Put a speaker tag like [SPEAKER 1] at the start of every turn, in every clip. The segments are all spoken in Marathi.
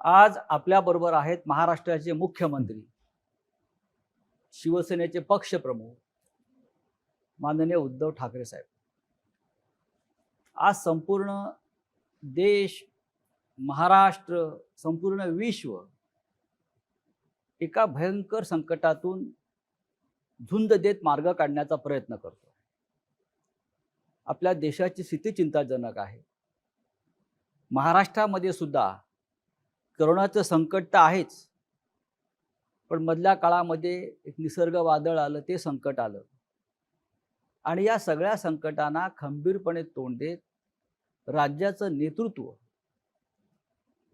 [SPEAKER 1] आज आपल्याबरोबर आहेत महाराष्ट्राचे मुख्यमंत्री, शिवसेनेचे पक्षप्रमुख माननीय उद्धव ठाकरे साहेब. आज संपूर्ण देश, महाराष्ट्र, संपूर्ण विश्व एका भयंकर संकटातून झुंज देत मार्ग काढण्याचा प्रयत्न करतो. आपल्या देशाची स्थिती चिंताजनक आहे. महाराष्ट्रामध्ये सुद्धा कोरोनाचं संकट तर आहेच, पण मधल्या काळामध्ये एक निसर्ग वादळ आलं, ते संकट आलं आणि या सगळ्या संकटांना खंबीरपणे तोंड देत राज्याचं नेतृत्व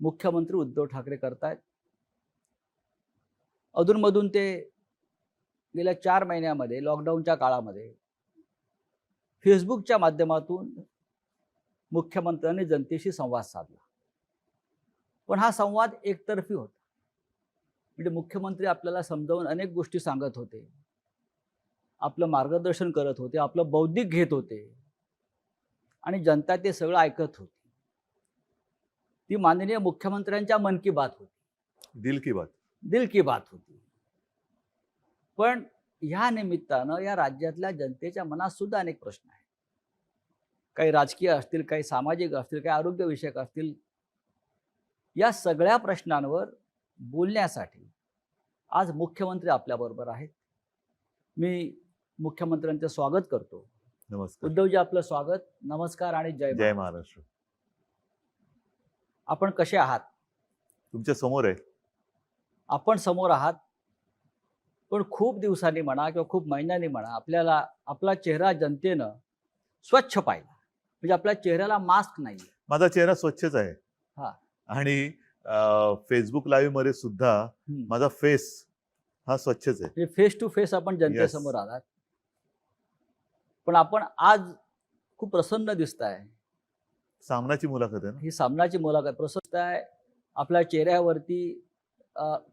[SPEAKER 1] मुख्यमंत्री उद्धव ठाकरे करतायत. अधूनमधून ते गेल्या 4 महिन्यामध्ये लॉकडाऊनच्या काळामध्ये फेसबुकच्या माध्यमातून मुख्यमंत्र्यांनी जनतेशी संवाद साधला. पण हा संवाद एकतर्फी होता. म्हणजे मुख्यमंत्री आपल्याला समजावून अनेक गोष्टी सांगत होते, आपलं मार्गदर्शन करत होते, आपलं बौद्धिक घेत होते आणि जनता ते सगळं ऐकत होती. ती माननीय मुख्यमंत्र्यांच्या मन की बात होती,
[SPEAKER 2] दिल की बात.
[SPEAKER 1] दिल की बात होती. पण ह्या निमित्तानं या राज्यातल्या जनतेच्या मनात सुद्धा अनेक प्रश्न आहेत. काही राजकीय असतील, काही सामाजिक असतील, काही आरोग्यविषयक असतील. या सगळ्या प्रश्नांवर बोलण्यासाठी आज मुख्यमंत्री आपल्याबरोबर आहेत. मी मुख्यमंत्र्यांचं स्वागत करतो.
[SPEAKER 2] नमस्कार.
[SPEAKER 1] उद्धवजी, आपलं स्वागत. नमस्कार आणि जय
[SPEAKER 2] महाराष्ट्र.
[SPEAKER 1] आपण कसे आहात?
[SPEAKER 2] तुमच्या समोर आहे.
[SPEAKER 1] आपण समोर आहात, पण खूप दिवसांनी म्हणा किंवा खूप महिन्यांनी म्हणा आपल्याला आपला चेहरा जनतेनं स्वच्छ पाहिला. म्हणजे आपल्या चेहऱ्याला मास्क नाही.
[SPEAKER 2] माझा चेहरा स्वच्छच आहे.
[SPEAKER 1] हा.
[SPEAKER 2] आणि फेसबुक लाईव्ह मध्ये सुद्धा माझा फेस हा स्वच्छच आहे.
[SPEAKER 1] फेस टू फेस आपण जनतेसमोर आलात. पण आपण आज खूप प्रसन्न दिसताय.
[SPEAKER 2] सामनाची मुलाखत आहे ना
[SPEAKER 1] ही. सामनाची मुलाखत. प्रसन्न आहे. आपल्या चेहऱ्यावरती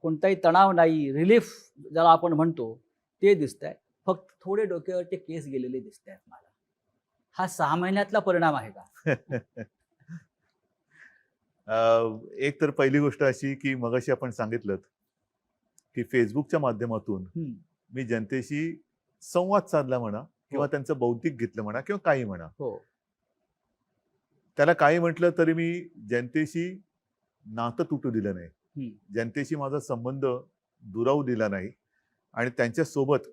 [SPEAKER 1] कोणताही तणाव नाही, रिलीफ ज्याला आपण म्हणतो ते दिसतंय. फक्त थोडे डोक्यावरचे केस गेलेले दिसत आहेत मला. हा 6 महिन्यातला परिणाम आहे का?
[SPEAKER 2] एक तर पहिली गोष्ट अशी की मगाशी आपण सांगितलं की फेसबुकच्या माध्यमातून मी जनतेशी संवाद साधला म्हणा किंवा त्यांचं बौद्धिक घेतलं म्हणा किंवा काही म्हणा. त्याला काही म्हटलं तरी मी जनतेशी नातं तुटू दिलं नाही. जनतेशी माझा संबंध दुरावू दिला नाही. आणि त्यांच्यासोबत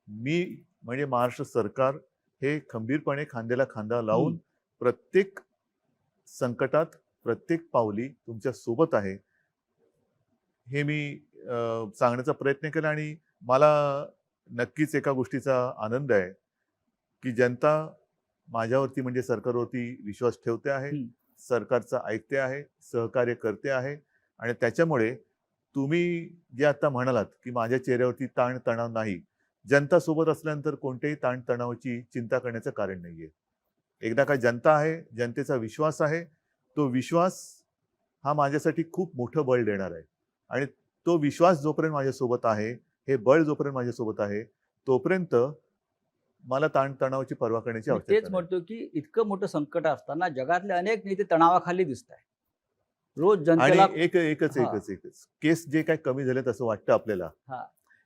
[SPEAKER 2] मी म्हणजे महाराष्ट्र सरकार हे खंबीरपणे खांद्याला खांदा लावून प्रत्येक संकटात, प्रत्येक पावली तुमच्या सोबत आहे हे मी सांगण्याचा प्रयत्न केला. आणि मला नक्कीच एका गोष्टीचा आनंद आहे की जनता माझ्यावरती म्हणजे सरकारवरती विश्वास ठेवते आहे, सरकारचं ऐकते आहे, सहकार्य करते आहे. आणि त्याच्यामुळे तुम्ही जे आता म्हणालात की माझ्या चेहऱ्यावरती ताण तणाव नाही, जनता सोबत असल्यानंतर कोणत्याही ताण तणावाची चिंता करण्याचं कारण नाहीये. एकदा का जनता आहे, जनतेचा विश्वास आहे, तो विश्वास हा माझ्यासाठी खूप मोठं बळ देणार आहे. आणि तो विश्वास जोपर्यंत माझ्यासोबत आहे, हे बळ जोपर्यंत माझ्यासोबत आहे, तोपर्यंत मला ताण तणावाची पर्वा करण्याची आवश्यकता नाही.
[SPEAKER 1] तेच म्हणतो की इतकं मोठं संकट असताना जगातले अनेक नेते तणावाखाली दिसत आहेत. रोज जनतेला
[SPEAKER 2] एकच केस जे काय कमी झालेत असं वाटतं आपल्याला.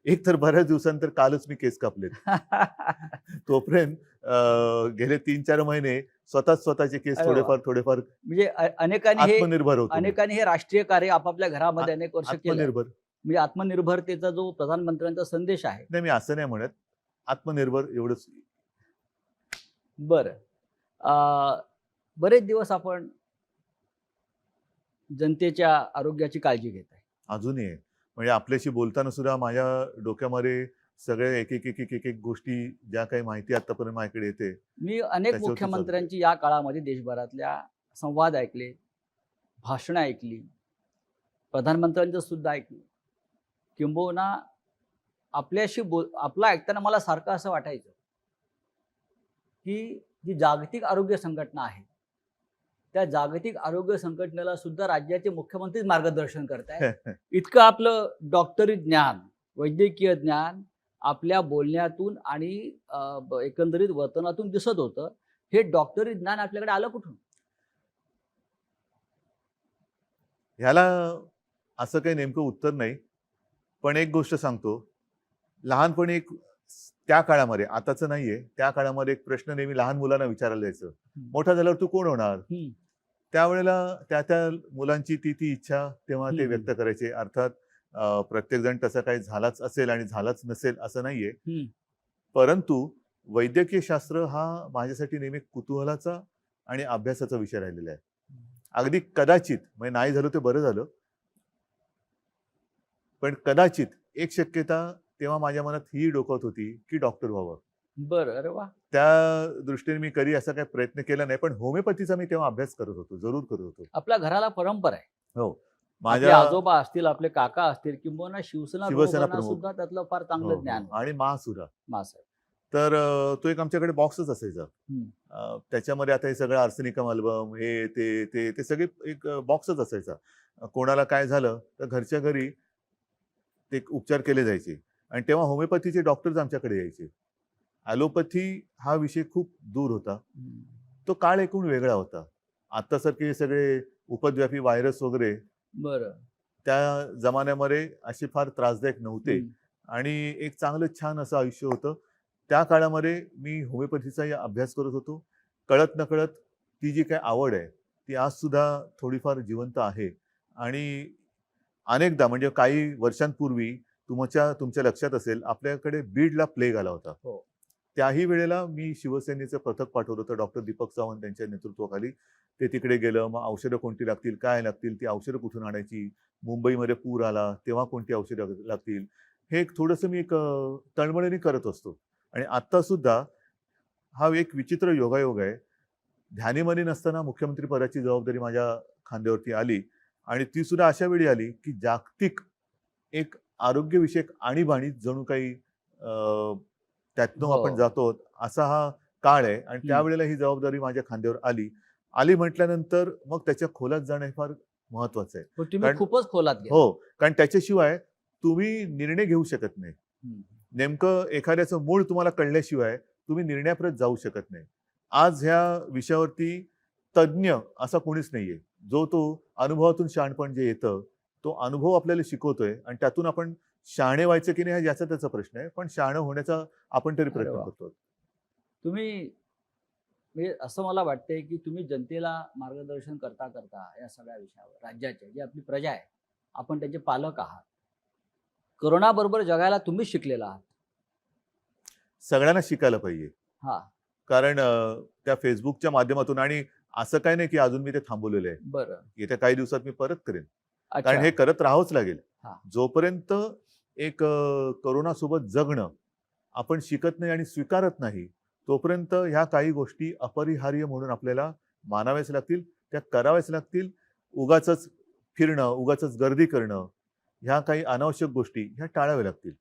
[SPEAKER 2] एक तर बऱ्याच दिवसांतर कालच मी केस कापलेत. तोपर्यंत गेले 3-4 महिने स्वतःचे केस थोडेफार
[SPEAKER 1] म्हणजे अनेकांनी हे राष्ट्रीय कार्य आपापल्या घरामध्ये अनेक वर्ष केलं.
[SPEAKER 2] आत्मनिर्भर
[SPEAKER 1] म्हणजे आत्मनिर्भरतेचा जो प्रधानमंत्र्यांचा संदेश आहे.
[SPEAKER 2] नाही, मी असं नाही म्हणत, आत्मनिर्भर एवढंच.
[SPEAKER 1] बरं, बरेच दिवस आपण जनतेच्या आरोग्याची काळजी घेत आहे.
[SPEAKER 2] अजूनही म्हणजे आपल्याशी बोलताना सुद्धा माझ्या डोक्यामध्ये सगळे एक गोष्टी ज्या काही माहिती आतापर्यंत माझ्याकडे येते.
[SPEAKER 1] मी अनेक मुख्यमंत्र्यांची या काळामध्ये देशभरातल्या संवाद ऐकले, भाषणं ऐकली, प्रधानमंत्र्यांचं सुद्धा ऐकलं. किंबहुना आपल्याशी आपलं ऐकताना मला सारखं असं वाटायचं की जी जागतिक आरोग्य संघटना आहे, त्या जागतिक आरोग्य संघटनेला सुद्धा राज्याचे मुख्यमंत्रीच मार्गदर्शन करतायत. इतकं आपलं डॉक्टरी ज्ञान, वैद्यकीय ज्ञान आपल्या बोलण्यातून आणि एकंदरीत वर्तनातून दिसत होतं. हे डॉक्टरी ज्ञान आपल्याकडे आलं कुठून?
[SPEAKER 2] ह्याला असं काही नेमकं उत्तर नाही. पण एक गोष्ट सांगतो, लहानपणी एक त्या काळामध्ये, आताचं नाहीये, त्या काळामध्ये एक प्रश्न नेहमी लहान मुलांना विचारला जायचं, मोठा झाल्यावर तू कोण होणार? त्यावेळेला त्या मुलांची ती इच्छा तेव्हा ते व्यक्त करायचे. अर्थात प्रत्येक जण तसं काही झालाच असेल आणि झालाच नसेल असं नाहीये. परंतु वैद्यकीय शास्त्र हा माझ्यासाठी नेहमी कुतूहलाचा आणि अभ्यासाचा विषय राहिलेला आहे. अगदी कदाचित, म्हणजे नाही झालं ते बरं झालं, पण कदाचित एक शक्यता तेव्हा माझ्या मनात ही डोकत होती की डॉक्टर व्हावं.
[SPEAKER 1] बरं, अरे वा.
[SPEAKER 2] त्या दृष्टीने मी कधी असा काही प्रयत्न केला नाही, पण होमिओपॅथीचा मी तेव्हा अभ्यास करत होतो, जरूर करत होतो.
[SPEAKER 1] आपल्या घराला परंपरा आहे.
[SPEAKER 2] हो,
[SPEAKER 1] आपले
[SPEAKER 2] माझ्या
[SPEAKER 1] आजोबा असतील, आपले काका असतील, किंबहुना शिवसेना
[SPEAKER 2] शिवसेना
[SPEAKER 1] प्रमुखांना
[SPEAKER 2] प्रमुख.
[SPEAKER 1] सुद्धा त्यातलं फार
[SPEAKER 2] हो,
[SPEAKER 1] चांगलं
[SPEAKER 2] हो.
[SPEAKER 1] ज्ञान होतं.
[SPEAKER 2] आणि मासुरा.
[SPEAKER 1] मासाहेब.
[SPEAKER 2] तर तो एक आमच्याकडे बॉक्सच असायचा. त्याच्यामध्ये आता हे सगळं आर्सेनिकम अल्बम, हे ते ते ते सगळे एक बॉक्सच असायचा. कोणाला काय झालं तर घरच्या घरी ते उपचार केले जायचे. आणि तेव्हा होमिओपॅथीचे डॉक्टर्स आमच्याकडे यायचे. ॲलोपॅथी हा विषय खूप दूर होता. तो काळ एकूण वेगळा होता. आत्तासारखे सगळे उपद्व्यापी व्हायरस वगैरे
[SPEAKER 1] बरं.
[SPEAKER 2] त्या जमान्यामध्ये असे फार त्रासदायक नव्हते. आणि एक चांगलं छान असं आयुष्य होतं. त्या काळामध्ये मी होमिओपॅथीचाही अभ्यास करत होतो. कळत नकळत ती जी काही आवड आहे ती आज सुद्धा थोडीफार जिवंत आहे. आणि अनेकदा, म्हणजे काही वर्षांपूर्वी तुमच्या लक्षात असेल, आपल्याकडे बीडला प्लेग आला होता.
[SPEAKER 1] हो.
[SPEAKER 2] त्याही वेळेला मी शिवसेनेचं पथक पाठवलं होतं डॉक्टर दीपक सावंत यांच्या नेतृत्वाखाली. ते तिकडे गेलं. मग औषधं कोणती लागतील, काय लागतील, ती औषधं कुठून आणायची, मुंबईमध्ये पूर आला तेव्हा कोणती औषधं लागतील, हे एक थोडंसं मी एक तळमळीने करत असतो. आणि आत्ता सुद्धा हा एक विचित्र योगायोग आहे. ध्यानीमनी नसताना मुख्यमंत्री पदाची जबाबदारी माझ्या खांद्यावरती आली. आणि ती सुद्धा अशा वेळी आली की जागतिक एक आरोग्यविषयक आणीबाणी जणू काही त्यातनं आपण
[SPEAKER 1] हो.
[SPEAKER 2] जातो असा हा काळ आहे. आणि त्यावेळेला ही जबाबदारी माझ्या खांद्यावर आली म्हटल्यानंतर मग त्याच्या खोलात जाणं हे फार महत्वाचं आहे.
[SPEAKER 1] पण तुम्ही
[SPEAKER 2] कारण-
[SPEAKER 1] खूपच खोलात गेला.
[SPEAKER 2] हो, कारण त्याच्याशिवाय तुम्ही निर्णय घेऊ शकत नाही. नेमकं एखाद्याचं मूळ तुम्हाला कळल्याशिवाय तुम्ही निर्णयापर्यंत जाऊ शकत नाही. आज ह्या विषयावरती तज्ज्ञ असा कोणीच नाहीये. जो तो अनुभवातून शहाणपण जे येतं, तो अनुभव आपल्याला शिकवतोय आणि त्यातून आपण शहाणे व्हायचं की नाही हा ज्याचा त्याचा प्रश्न आहे. पण शहाणं होण्याचा आपण तरी प्रयत्न
[SPEAKER 1] वा.
[SPEAKER 2] करतो.
[SPEAKER 1] तुम्ही, म्हणजे असं मला वाटतंय की तुम्ही जनतेला मार्गदर्शन करता करता या सगळ्या विषयावर, राज्याचे जी आपली प्रजा आहे, आपण त्याचे पालक आहात. करोनाबरोबर जगायला तुम्हीच शिकलेला आहात.
[SPEAKER 2] सगळ्यांना शिकायला पाहिजे.
[SPEAKER 1] हा.
[SPEAKER 2] कारण त्या फेसबुकच्या माध्यमातून, आणि असं काही नाही की अजून मी ते थांबवलेलं आहे.
[SPEAKER 1] बरं.
[SPEAKER 2] येत्या काही दिवसात मी परत करेन. कारण
[SPEAKER 1] अच्छा.
[SPEAKER 2] हे करत राहावंच लागेल.
[SPEAKER 1] हा.
[SPEAKER 2] जोपर्यंत एक कोरोनासोबत जगणं आपण शिकत नाही आणि स्वीकारत नाही, तोपर्यंत ह्या काही गोष्टी अपरिहार्य म्हणून आपल्याला मानाव्याच लागतील, त्या कराव्याच लागतील. उगाचच फिरणं, उगाचच गर्दी करणं, ह्या काही अनावश्यक गोष्टी ह्या टाळाव्या लागतील.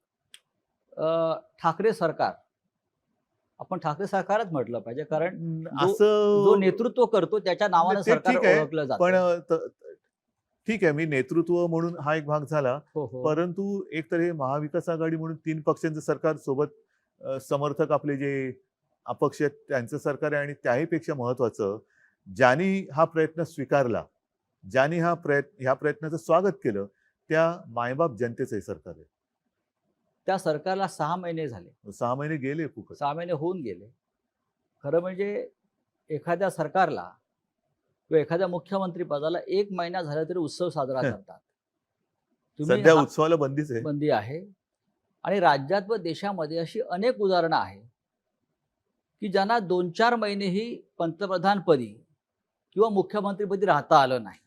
[SPEAKER 1] ठाकरे सरकार, आपण ठाकरे सरकारच म्हटलं पाहिजे, कारण जो
[SPEAKER 2] असं
[SPEAKER 1] नेतृत्व करतो त्याच्या नावानं
[SPEAKER 2] ते
[SPEAKER 1] सरकार
[SPEAKER 2] ठीक आहे,
[SPEAKER 1] ओळखलं जातं.
[SPEAKER 2] पण ठीक आहे, मी नेतृत्व म्हणून हा एक भाग झाला.
[SPEAKER 1] हो, हो.
[SPEAKER 2] परंतु एक तर हे महाविकास आघाडी म्हणून 3 पक्षांचं सरकार सोबत, समर्थक आपले जे अपक्ष आहेत त्यांचं सरकार आहे. आणि त्याहीपेक्षा महत्वाचं, ज्यांनी हा प्रयत्न स्वीकारला, ज्यांनी ह्या प्रयत्नाचं स्वागत केलं, त्या मायबाप जनतेचं हे सरकार आहे.
[SPEAKER 1] त्या सरकारला 6 महिने झाले.
[SPEAKER 2] 6 महिने गेले फुकट.
[SPEAKER 1] 6 महिने होऊन गेले. खरं म्हणजे एखाद्या सरकारला किंवा एखाद्या मुख्यमंत्री पदाला 1 महिना झाला तरी उत्सव साजरा करतात.
[SPEAKER 2] सध्या उत्सवाला बंदीच आहे.
[SPEAKER 1] बंदी आहे. आणि राज्यात व देशामध्ये अशी अनेक उदाहरणं आहेत की ज्यांना 2-4 महिनेही पंतप्रधानपदी किंवा मुख्यमंत्रीपदी राहता आलं नाही.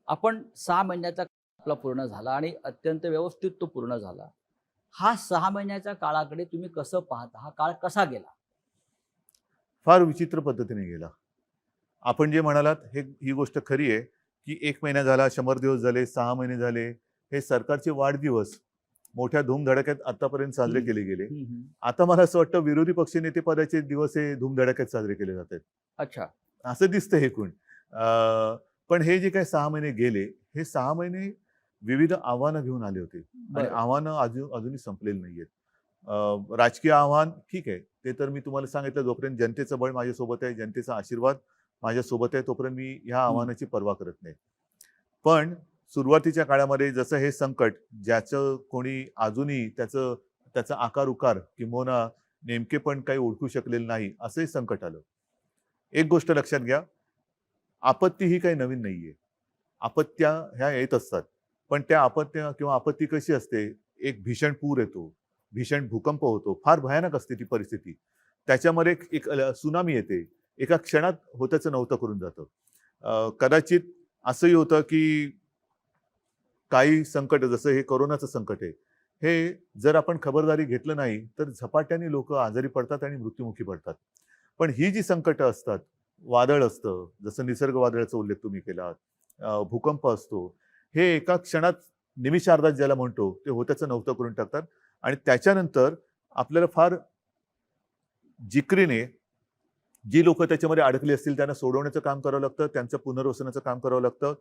[SPEAKER 1] आपण 6 महिन्याचा आपला पूर्ण झाला आणि अत्यंत व्यवस्थित तो पूर्ण झाला. हा 6 महिन्याच्या काळाकडे तुम्ही कसं पाहता? हा काळ कसा गेला?
[SPEAKER 2] फार विचित्र पद्धतीने गेला. आपण जे म्हणालात ही गोष्ट खरी आहे की 1 महिना झाला, 100 दिवस झाले, 6 महिने झाले, हे सरकारचे वाढदिवस मोठ्या धूमधडाक्यात आतापर्यंत साजरे केले गेले. आता मला असं वाटतं विरोधी पक्षनेते पदाचे दिवस हे धूमधडाक्यात साजरे केले जात आहेत.
[SPEAKER 1] अच्छा.
[SPEAKER 2] असं दिसतं हे कोण. पण हे जे काही 6 महिने गेले, हे 6 महिने विविध आव्हानं घेऊन आले होते. आणि आव्हानं अजूनही संपलेली नाहीयेत. राजकीय आव्हान ठीक आहे, ते तर मी तुम्हाला सांगितलं, जोपर्यंत जनतेचं बळ माझ्यासोबत आहे, जनतेचा आशीर्वाद माझ्यासोबत आहे तोपर्यंत मी ह्या आव्हानाची पर्वा करत नाही. पण सुरुवातीच्या काळामध्ये जसं हे संकट ज्याचं कोणी अजूनही त्याचा आकार उकार किंवा नेमके पण काही ओळखू शकलेलं नाही असंही संकट आलं. एक गोष्ट लक्षात घ्या, आपत्ती ही काही नवीन नाहीये. आपत्त्या ह्या येत असतात, पण त्या आपत्त्या किंवा आपत्ती कशी असते, एक भीषण पूर येतो, भीषण भूकंप होतो, फार भयानक असते ती परिस्थिती. त्याच्यामध्ये एक सुनामी येते, एका क्षणात होत्याचं नव्हतं करून जातं. कदाचित असंही होतं की काही संकट जसं हे कोरोनाचं संकट आहे, हे जर आपण खबरदारी घेतलं नाही तर झपाट्याने लोक आजारी पडतात आणि मृत्युमुखी पडतात. पण ही जी संकटं असतात, वादळ असतं, जसं निसर्ग वादळाचा उल्लेख तुम्ही केला, भूकंप असतो, हे एका क्षणात निमिषार्धात ज्याला म्हणतो ते होत्याचं नव्हतं करून टाकतात. आणि त्याच्यानंतर आपल्याला फार जिकरीने जी लोक त्याच्यामध्ये अडकली असतील त्यांना सोडवण्याचं काम करावं लागतं, त्यांचं पुनर्वसनाचं काम करावं लागतं.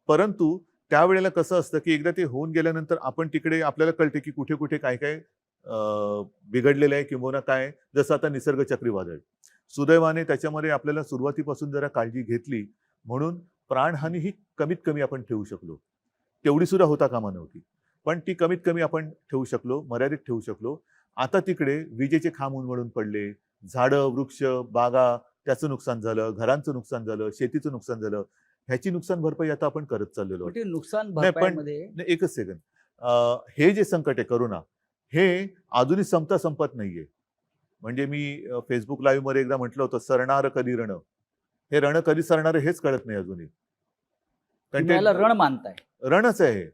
[SPEAKER 2] परंतु त्यावेळेला कसं असतं की एकदा ते होऊन गेल्यानंतर आपण तिकडे आपल्याला कळते की कुठे कुठे काय काय बिघडलेलं आहे किंवा काय. जसं आता निसर्ग चक्रीवादळ, सुदैवाने त्याच्यामध्ये आपल्याला सुरुवातीपासून जरा काळजी घेतली म्हणून प्राणहानी ही कमीत कमी आपण ठेवू शकलो. तेवढी सुद्धा होता कामा नव्हती, पण ती कमीत कमी आपण ठेवू शकलो, मर्यादित ठेवू शकलो. आता तिकडे विजेचे खांब उन्मळून पडले, झाडं वृक्ष बागा त्याचं नुकसान झालं, घरांचं नुकसान झालं, शेतीचं नुकसान झालं. ह्याची नुकसान भरपाई आता आपण करत चाललेलो आहोत.
[SPEAKER 1] नुकसान
[SPEAKER 2] नाही पण
[SPEAKER 1] भरपाईमध्ये
[SPEAKER 2] एकच सेकंद, हे जे संकट आहे करोना, हे अजूनही संपत नाहीये. म्हणजे मी फेसबुक लाईव्ह मध्ये एकदा म्हटलं होतं, सरणार कधी रण. हे रण कधी सरणार हेच कळत नाही अजूनही. कारण
[SPEAKER 1] तुम्ही याला रण मानताय.
[SPEAKER 2] रणच आहे,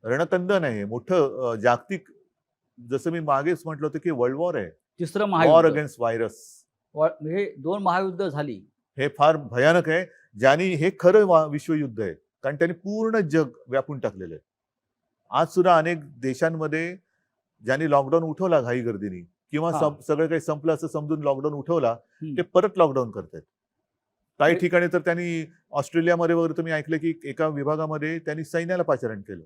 [SPEAKER 2] रणकंदन आहे मोठं जागतिक. जसं मी मागेच म्हटलं होतं की वर्ल्ड वॉर आहे,
[SPEAKER 1] तिसरं
[SPEAKER 2] वॉर
[SPEAKER 1] महायुद्ध,
[SPEAKER 2] अगेन्स्ट व्हायरस.
[SPEAKER 1] हे 2 महायुद्ध झाली.
[SPEAKER 2] हे फार भयानक आहे, ज्यांनी हे खरं विश्वयुद्ध आहे, कारण त्यांनी पूर्ण जग व्यापून टाकलेलं आहे. आज सुद्धा अनेक देशांमध्ये ज्यांनी लॉकडाऊन उठवला घाई गर्दीने किंवा सगळं काही संपलं असं समजून लॉकडाऊन उठवला, ते परत लॉकडाऊन करतायत. काही ठिकाणी तर त्यांनी ऑस्ट्रेलियामध्ये वगैरे तुम्ही ऐकलं की एका विभागामध्ये त्यांनी सैन्याला पाचारण केलं.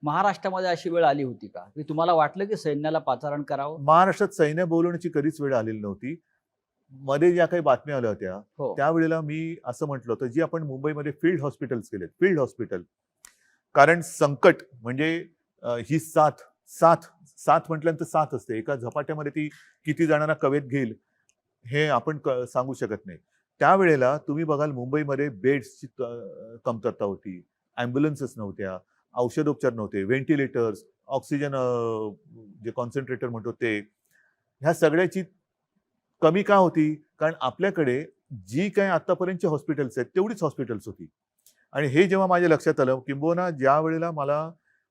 [SPEAKER 1] महाराष्ट्रामध्ये अशी वेळ आली होती का की तुम्हाला वाटलं की सैन्याला पाचारण करावं?
[SPEAKER 2] महाराष्ट्रात सैन्य बोलवण्याची कधीच वेळ आलेली नव्हती. मध्ये ज्या काही बातम्या आल्या होत्या त्यावेळेला मी असं म्हटलं होतं, जी आपण मुंबईमध्ये फील्ड हॉस्पिटल्स केलेत, फील्ड हॉस्पिटल. कारण संकट म्हणजे ही साथ म्हटल्यानंतर साथ असते, एका झपाट्यामध्ये ती किती जणांना कवेत घेईल हे आपण सांगू शकत नाही. त्यावेळेला तुम्ही बघाल मुंबईमध्ये बेड्सची कमतरता होती, ॲम्ब्युलन्सेस नव्हत्या, औषधोपचार नव्हते, व्हेंटिलेटर्स, ऑक्सिजन जे कॉन्सन्ट्रेटर म्हणतो ते. ह्या सगळ्याची कमी का होती? कारण आपल्याकडे जी काही आतापर्यंतची हॉस्पिटल्स आहेत तेवढीच हॉस्पिटल्स होती. आणि हे जेव्हा माझ्या लक्षात आलं, किंबहुना ज्या वेळेला मला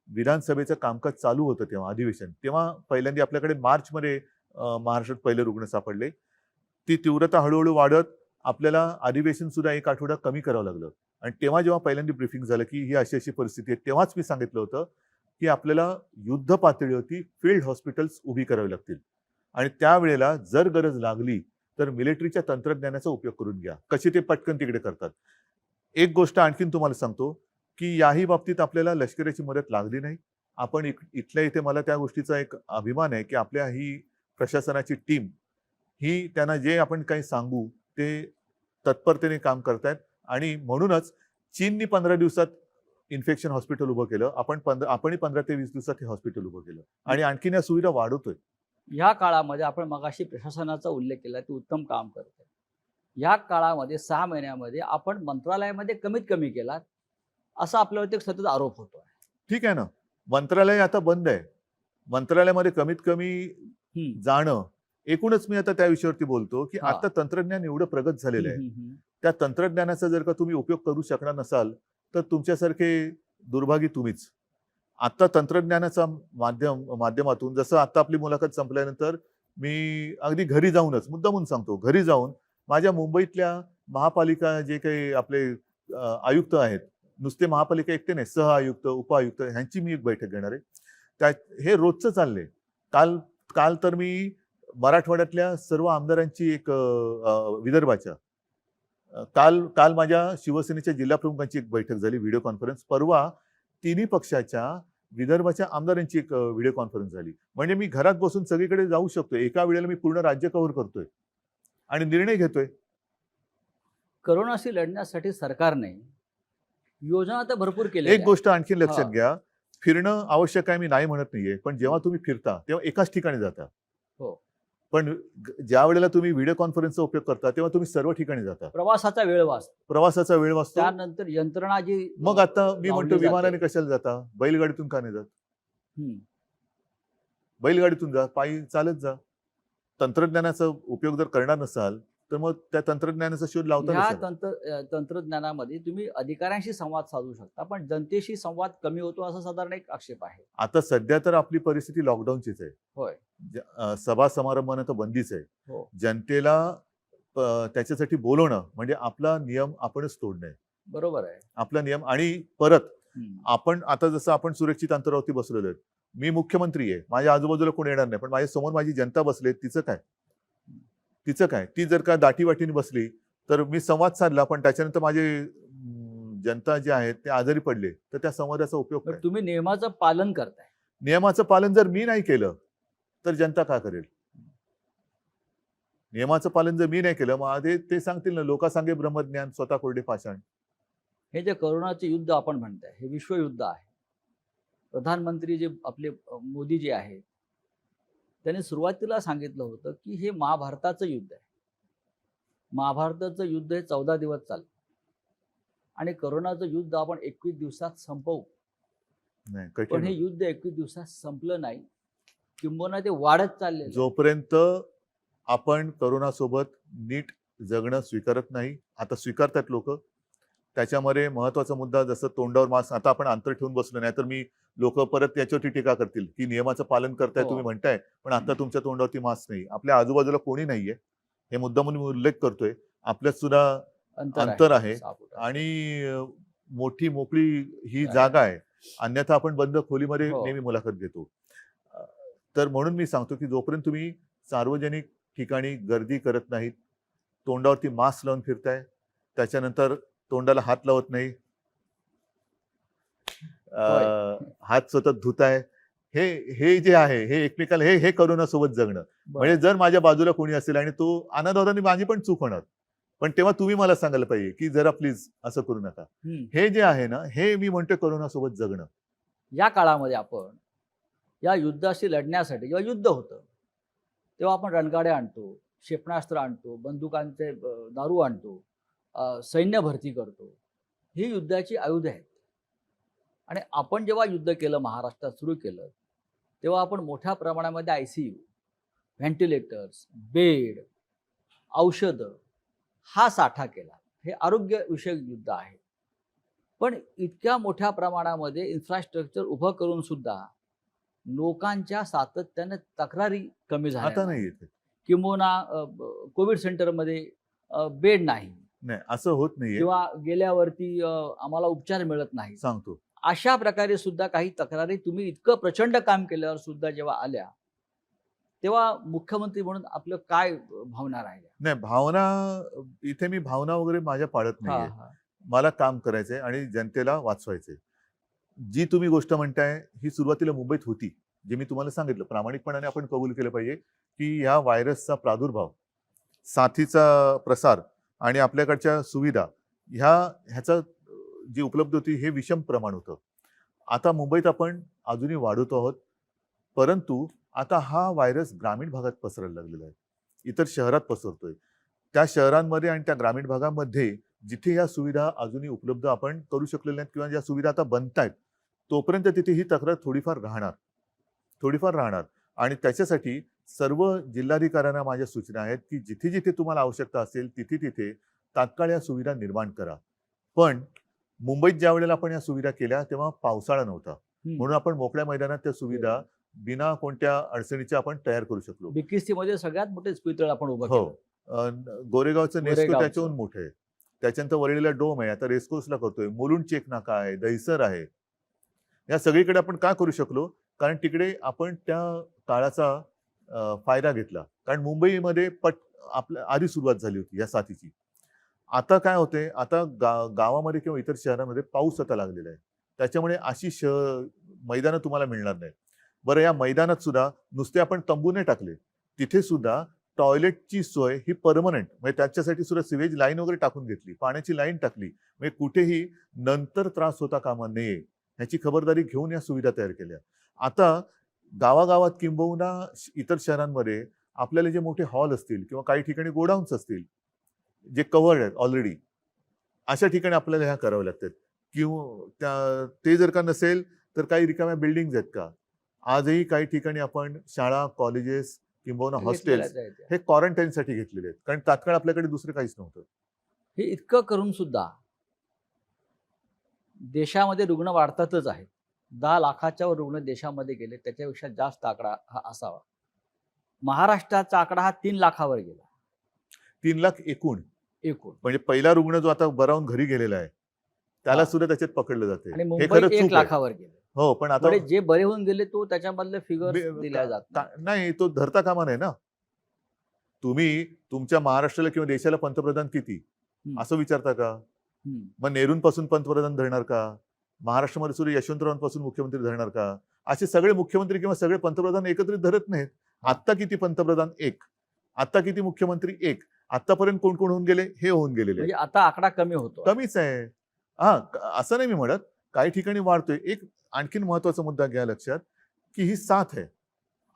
[SPEAKER 2] विधानसभेचं कामकाज चालू होतं तेव्हा अधिवेशन, तेव्हा पहिल्यांदा आपल्याकडे मार्चमध्ये महाराष्ट्रात पहिले रुग्ण सापडले. ती तीव्रता हळूहळू वाढत आपल्याला अधिवेशन सुद्धा 1 आठवडा कमी करावं लागलं. आणि तेव्हा जेव्हा पहिल्यांदा ब्रीफिंग झालं की ही अशी परिस्थिती आहे, तेव्हाच मी सांगितलं होतं की आपल्याला युद्ध पातळीवरती फील्ड हॉस्पिटल्स उभी करावी लागतील. आणि त्यावेळेला जर गरज लागली तर मिलिटरीच्या तंत्रज्ञानाचा उपयोग करून घ्या. कशी ते पटकन तिकडे करतात. एक गोष्ट आणखीन तुम्हाला सांगतो की याही बाबतीत आपल्याला लष्कराची मदत लागली नाही. आपण इथल्या इथे मला त्या गोष्टीचा एक अभिमान आहे की आपल्या ही प्रशासनाची टीम ही त्यांना जे आपण काही सांगू ते तत्परतेने काम करतायत. आणि म्हणूनच चीननी 15 दिवसात इन्फेक्शन हॉस्पिटल उभं केलं, आपणही 15 ते 20 दिवसात हे हॉस्पिटल उभं केलं आणि आणखीन या सुविधा वाढवतोय.
[SPEAKER 1] या काळामध्ये आपण मगाशी प्रशासनाचा उल्लेख केला, ते उत्तम काम करते. या काळामध्ये 6 महिन्यामध्ये आपण मंत्रालयामध्ये कमीत कमी केलात असा आपल्यावरती एक सतत आरोप होतो.
[SPEAKER 2] ठीक आहे ना, मंत्रालय आता बंद आहे. मंत्रालयामध्ये कमीत कमी जाणं, एकूणच मी आता त्या विषयावरती बोलतो की आता तंत्रज्ञान एवढं प्रगत झालेलं आहे. त्या तंत्रज्ञानाचा जर का तुम्ही उपयोग करू शकणार नसाल तर तुमच्यासारखे दुर्भागी तुम्हीच. आता तंत्रज्ञानाचा माध्यमातून, जसं आता आपली मुलाखत संपल्यानंतर मी अगदी घरी जाऊनच मुद्दामून सांगतो, घरी जाऊन माझ्या मुंबईतल्या महापालिका जे काही आपले आयुक्त आहेत, नुसते महापालिका एकटे नाही, सहआयुक्त उपआयुक्त ह्यांची मी एक बैठक घेणार आहे. हे रोजचं चाललंय. काल तर मी मराठवाड्यातल्या सर्व आमदारांची एक विदर्भाच्या काल माझ्या शिवसेनेच्या जिल्हाप्रमुखांची एक बैठक झाली, व्हिडिओ कॉन्फरन्स. परवा तिन्ही पक्षाच्या विदर्भाच्या आमदारांची एक व्हिडिओ कॉन्फरन्स झाली. म्हणजे मी घरात बसून सगळीकडे जाऊ शकतोय. एका वेळेला मी पूर्ण राज्य कव्हर करतोय आणि निर्णय घेतोय.
[SPEAKER 1] करोनाशी लढण्यासाठी सरकारने योजना तर भरपूर केल्या.
[SPEAKER 2] एक गोष्ट आणखी लक्षात
[SPEAKER 1] हा.
[SPEAKER 2] घ्या, फिरणं आवश्यक आहे मी नाही म्हणत नाहीये, पण जेव्हा तुम्ही फिरता तेव्हा एकाच ठिकाणी जाता.
[SPEAKER 1] हो.
[SPEAKER 2] पण ज्या वेळेला तुम्ही व्हिडिओ कॉन्फरन्सचा उपयोग करता तेव्हा तुम्ही सर्व ठिकाणी जाता.
[SPEAKER 1] प्रवासाचा वेळ वाचतो.
[SPEAKER 2] प्रवासाचा वेळ वाचतो.
[SPEAKER 1] त्यानंतर यंत्रणा जी
[SPEAKER 2] मग आता मी म्हणतो
[SPEAKER 1] लावली
[SPEAKER 2] विमानाने
[SPEAKER 1] जाते.
[SPEAKER 2] कशाला जाता, बैलगाडीतून का नाही जात?
[SPEAKER 1] हम्म.
[SPEAKER 2] बैलगाडीतून जा, पायी चालत जा. तंत्रज्ञानाचा उपयोग जर करणार नसाल तर मग त्या तंत्रज्ञानाचा शोध लावता
[SPEAKER 1] ह्या
[SPEAKER 2] कशाला?
[SPEAKER 1] तंत्रज्ञानामध्ये तुम्ही अधिकाऱ्यांशी संवाद साधू शकता, पण जनतेशी संवाद कमी होतो असा साधारण एक आक्षेप आहे.
[SPEAKER 2] आता सध्या तर आपली परिस्थिती लॉकडाऊनचीच आहे.
[SPEAKER 1] होय.
[SPEAKER 2] सभा समारंभाने तर बंदीच आहे.
[SPEAKER 1] हो.
[SPEAKER 2] जनतेला त्याच्यासाठी बोलवणं म्हणजे आपला नियम आपणच तोडणे.
[SPEAKER 1] बरोबर आहे.
[SPEAKER 2] आपला नियम आणि परत
[SPEAKER 1] हम्म.
[SPEAKER 2] आपण आता जसं आपण सुरक्षित अंतरावरती बसलेलो आहेत. मी मुख्यमंत्री आहे, माझ्या आजूबाजूला कोणी येणार नाही, पण माझ्या समोर माझी जनता बसली, तिचं काय? तिचं काय? ती जर का दाटीवाटीने बसली तर मी संवाद साधला, पण त्याच्यानंतर माझे जनता जे आहेत ते आजारी पडले तर त्या संवादाचा उपयोग
[SPEAKER 1] पण
[SPEAKER 2] काय?
[SPEAKER 1] तुम्ही नियमाचं पालन करताय.
[SPEAKER 2] नियमाचं पालन जर मी नाही केलं तर जनता का करेल? नियमाचं पालन जर मी नाही केलं मग ते सांगतील ना, लोका सांगे ब्रह्मज्ञान स्वतः कोरडे पाषाण.
[SPEAKER 1] हे जे करोनाचे युद्ध आपण म्हणताय हे विश्वयुद्ध आहे. प्रधानमंत्री जे आपले मोदी जे आहेत त्यांनी सुरुवातीला सांगितलं होतं की हे महाभारताचं युद्ध आहे. महाभारताचं युद्ध हे 14 दिवस चाललं आणि करोनाचं युद्ध आपण 21 दिवसात संपवू.
[SPEAKER 2] नाही,
[SPEAKER 1] पण
[SPEAKER 2] कठीण
[SPEAKER 1] हे
[SPEAKER 2] होतं.
[SPEAKER 1] युद्ध 21 दिवसात संपलं नाही, किंबहुना ते वाढत चालले.
[SPEAKER 2] जोपर्यंत आपण करोनासोबत नीट जगणं स्वीकारत नाही, आता स्वीकारतात लोक. त्याच्यामध्ये महत्वाचा मुद्दा जसं तोंडावर मास्क, आता आपण अंतर ठेवून बसलो नाही तर मी लोक परत याच्यावरती टीका करतील की नियमाचं पालन करताय
[SPEAKER 1] हो.
[SPEAKER 2] तुम्ही म्हणताय, पण आता तुमच्या तोंडावरती मास्क नाही. आपल्या आजूबाजूला कोणी नाहीये, हे मुद्दा म्हणून मी उल्लेख करतोय. आपल्यात सुद्धा अंतर आहे
[SPEAKER 1] 6 फुट.
[SPEAKER 2] आणि मोठी मोकळी ही
[SPEAKER 1] आहे.
[SPEAKER 2] जागा आहे, अन्यथा आपण बंद खोलीमध्ये
[SPEAKER 1] हो.
[SPEAKER 2] नेहमी मुलाखत घेतो. तर म्हणून मी सांगतो की जोपर्यंत तुम्ही सार्वजनिक ठिकाणी गर्दी करत नाहीत, तोंडावरती मास्क लावून फिरताय, त्याच्यानंतर तोंडाला हात लावत नाही, हात सतत धुताय, हे जे आहे हे एकमेकाला हे करोनासोबत जगणं.
[SPEAKER 1] बरं.
[SPEAKER 2] म्हणजे जर माझ्या बाजूला कोणी असेल आणि तो अनादराने माझी पण चूक होणार, पण तेव्हा तुम्ही मला सांगायला पाहिजे की जरा प्लीज असं करू नका.
[SPEAKER 1] हम्म.
[SPEAKER 2] हे जे आहे ना, हे मी म्हणतोय करोनासोबत जगणं.
[SPEAKER 1] या काळामध्ये आपण या युद्धाशी लढण्यासाठी जेव्हा युद्ध होतं तेव्हा आपण रणगाड्या आणतो, क्षेपणास्त्र आणतो, बंदुकांचे दारू आणतो, सैन्य भरती करतो. ही युद्धाची आयुधं आहेत. आणि आपण जेव्हा युद्ध केलं, महाराष्ट्रात सुरू केलं, तेव्हा आपण मोठ्या प्रमाणामध्ये ICU, व्हेंटिलेटर्स, बेड, औषधं हा साठा केला. हे आरोग्यविषयक युद्ध आहे. पण इतक्या मोठ्या प्रमाणामध्ये इन्फ्रास्ट्रक्चर उभं करून सुद्धा लोकांच्या सातत्याने तक्रारी कमी
[SPEAKER 2] आता
[SPEAKER 1] झाल्या
[SPEAKER 2] नाही येते.
[SPEAKER 1] किंबहुना कोविड सेंटरमध्ये बेड नाही
[SPEAKER 2] नाही, असं होत नाहीये.
[SPEAKER 1] किंवा गेल्यावरती आम्हाला उपचार मिळत नाही.
[SPEAKER 2] सांगतो,
[SPEAKER 1] अशा प्रकारे सुद्धा काही तक्रारी तुम्ही इतकं प्रचंड काम केल्यावर सुद्धा जेव्हा आल्या तेव्हा मुख्यमंत्री म्हणून आपलं काय भावना राहिल्या?
[SPEAKER 2] नाही भावना, इथे मी भावना वगैरे माझ्या पाळत नाहीये. मला काम करायचंय आणि जनतेला वाचवायचंय. जी तुम्ही गोष्ट म्हणताय ही सुरुवातीला मुंबईत होती, जे मी तुम्हाला सांगितलं. प्रामाणिकपणाने आपण कबूल केलं पाहिजे की ह्या व्हायरसचा प्रादुर्भाव, साथीचा प्रसार आणि आपल्याकडच्या सुविधा ह्याचा जी उपलब्ध होती हे विषम प्रमाण होतं. आता मुंबईत आपण अजूनही वाढवतो आहोत, परंतु आता हा व्हायरस ग्रामीण भागात पसरायला लागलेला आहे, इतर शहरात पसरतोय. त्या शहरांमध्ये आणि त्या ग्रामीण भागामध्ये जिथे या सुविधा अजूनही उपलब्ध आपण करू शकलेल्या नाहीत किंवा ज्या सुविधा आता बनतायत, तोपर्यंत तिथे ही तक्रार थोडीफार राहणार. आणि त्याच्यासाठी सर्व जिल्हाधिकाऱ्यांना माझ्या सूचना आहेत की जिथे जिथे तुम्हाला आवश्यकता असेल तिथे तिथे तात्काळ या सुविधा निर्माण करा. पण मुंबईत ज्या वेळेला आपण या सुविधा केल्या तेव्हा पावसाळा नव्हता, म्हणून आपण मोकळ्या मैदानात त्या सुविधा बिना कोणत्या अडचणीच्या आपण तयार करू शकलो.
[SPEAKER 1] BKC मध्ये सगळ्यात मोठे इस्पितळ आपण उभं
[SPEAKER 2] हो,
[SPEAKER 1] केलं.
[SPEAKER 2] गोरेगावचं नेस्को
[SPEAKER 1] गोरेगावचं.
[SPEAKER 2] त्याच्याहून मोठं आहे. त्याच्यानंतर वरळीला डोम आहे, आता रेसकोर्सला करतोय, मुलुंड चेक नाका आहे, दहिसर आहे. या सगळीकडे आपण का करू शकलो? कारण तिकडे आपण त्या काळाचा फायदा घेतला. कारण मुंबईमध्ये आपल्या आधी सुरुवात झाली होती या साथीची. आता काय होते, आता गावामध्ये किंवा इतर शहरांमध्ये पाऊस आता लागलेला आहे, त्याच्यामुळे अशी मैदानं तुम्हाला मिळणार नाहीत. बरं, या मैदानात सुद्धा नुसते आपण तंबू नाही टाकले, तिथे सुद्धा टॉयलेटची सोय ही परमनंट, म्हणजे त्याच्यासाठी सुद्धा सिवेज लाईन वगैरे टाकून घेतली, पाण्याची लाईन टाकली, म्हणजे कुठेही नंतर त्रास होता कामा नये ह्याची खबरदारी घेऊन या सुविधा तयार केल्या. आता गावागावात किंबहुना इतर शहरांमध्ये आपल्याला जे मोठे हॉल असतील किंवा काही ठिकाणी गोडाऊन्स असतील जे कव्हर्ड आहेत ऑलरेडी, अशा ठिकाणी आपल्याला ह्या कराव्या लागतात. किंवा ते जर का नसेल तर काही रिकाम्या बिल्डिंग आहेत का, आजही काही ठिकाणी आपण शाळा, कॉलेजेस किंबहुना हॉस्टेल्स हे क्वारंटाईनसाठी घेतलेले आहेत, कारण तात्काळ आपल्याकडे दुसरं काहीच नव्हतं.
[SPEAKER 1] हे इतकं करून सुद्धा देशामध्ये रुग्ण वाढतातच आहेत. 10 लाखाच्या वर रुग्ण देशामध्ये गेले, त्याच्यापेक्षा जास्त आकडा हा असावा. महाराष्ट्राचा आकडा हा 3 लाखावर गेला
[SPEAKER 2] 3 लाख एकूण,
[SPEAKER 1] एकूण.
[SPEAKER 2] म्हणजे पहिला रुग्ण जो आता बरावून घरी गेलेला आहे त्याला सुद्धा त्याच्यात पकडलं जाते.
[SPEAKER 1] आणि
[SPEAKER 2] हे
[SPEAKER 1] मुंबई
[SPEAKER 2] खरं
[SPEAKER 1] 1
[SPEAKER 2] चूक आहे.
[SPEAKER 1] लाखावर गेले.
[SPEAKER 2] हो, पण आता
[SPEAKER 1] म्हणजे जे बरे होऊन गेले तो त्याच्यामधले फिगर दिल्या जात नाही.
[SPEAKER 2] नाही, तो धरता कामा नये ना. तुम्ही तुमच्या महाराष्ट्राला किंवा देशाला पंतप्रधान किती असं विचारता का? मग नेहरूंपासून पंतप्रधान धरणार का? महाराष्ट्रामध्ये सुद्धा यशवंतरावांपासून मुख्यमंत्री धरणार का? असे सगळे मुख्यमंत्री किंवा सगळे पंतप्रधान एकत्रित धरत नाहीत. आत्ता किती पंतप्रधान? 1. आत्ता किती मुख्यमंत्री? 1. आतापर्यंत कोण कोण होऊन गेले? हे होऊन गेलेले.
[SPEAKER 1] म्हणजे आता आकडा कमी होतो.
[SPEAKER 2] कमीच आहे. हा, असं नाही मी म्हणत, काही ठिकाणी वाढतोय. एक आणखीन महत्वाचा मुद्दा घ्या लक्षात, की ही साथ आहे,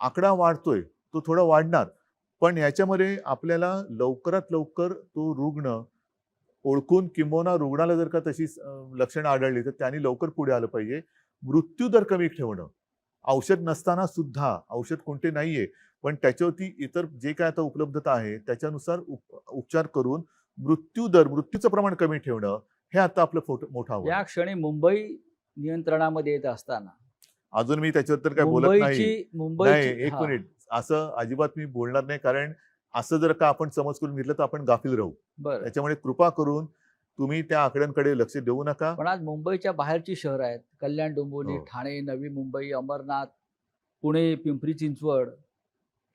[SPEAKER 2] आकडा वाढतोय, तो थोडा वाढणार, पण याच्यामध्ये आपल्याला लवकरात लवकर तो रुग्ण ओळखून किंबहुना रुग्णाला जर का तशी लक्षणं आढळली तर त्यांनी लवकर पुढे आलं पाहिजे. मृत्यूदर कमी ठेवणं, औषध नसताना सुद्धा, औषध कोणते नाहीये पण त्याच्यावरती इतर जे काय आता उपलब्धता आहे त्याच्यानुसार उपचार करून मृत्यूचं प्रमाण कमी ठेवणं, हे आता आपलं मोठं आव्हान
[SPEAKER 1] या
[SPEAKER 2] आहे.
[SPEAKER 1] क्षणी मुंबई नियंत्रणामध्ये येत असताना
[SPEAKER 2] अजून मी त्याच्यावर तर काय बोलत नाही.
[SPEAKER 1] मुंबईची
[SPEAKER 2] एक मिनिट, असं अजिबात मी बोलणार नाही, कारण असं जर का आपण समज करून घेतलं तर आपण गाफील राहू.
[SPEAKER 1] बरं.
[SPEAKER 2] त्याच्यामुळे कृपा करून तुम्ही त्या आकड्यांकडे लक्ष देऊ नका.
[SPEAKER 1] पण आज मुंबईच्या बाहेरची शहरं आहेत, कल्याण, डोंबिवली,
[SPEAKER 2] हो.
[SPEAKER 1] ठाणे, नवी मुंबई, अमरनाथ, पुणे, पिंपरी चिंचवड,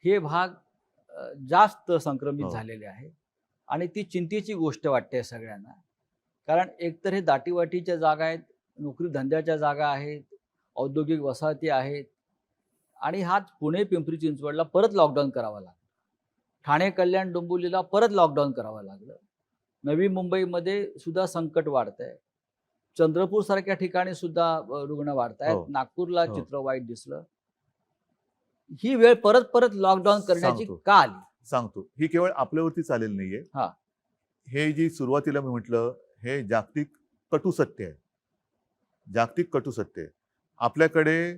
[SPEAKER 1] हे भाग जास्त संक्रमित
[SPEAKER 2] हो.
[SPEAKER 1] झालेले आहे. आणि ती चिंतेची गोष्ट वाटते सगळ्यांना, कारण एकतर हे दाटीवाटीच्या जागा आहेत, नोकरी धंद्याच्या जागा आहेत, औद्योगिक वसाहती आहेत, आणि हाच पुणे, पिंपरी चिंचवडला परत लॉकडाऊन करावा लागला. ठाणे, कल्याण, डोंबिवलीला परत लॉकडाऊन करावं लागलं. नवी मुंबईमध्ये सुद्धा संकट वाढतंय. चंद्रपूर सारख्या ठिकाणी सुद्धा रुग्ण वाढतायत.
[SPEAKER 2] हो.
[SPEAKER 1] नागपूरला
[SPEAKER 2] हो.
[SPEAKER 1] चित्र वाईट दिसलं. ही वेळ परत परत लॉकडाऊन करण्याची
[SPEAKER 2] सांगतो.
[SPEAKER 1] का आली?
[SPEAKER 2] सांगतो, ही केवळ आपल्यावरती चालेल नाहीये.
[SPEAKER 1] हा.
[SPEAKER 2] हे जी सुरुवातीला मी म्हटलं, हे जागतिक कटू सत्य आहे. जागतिक कटू सत्य आहे. आपल्याकडे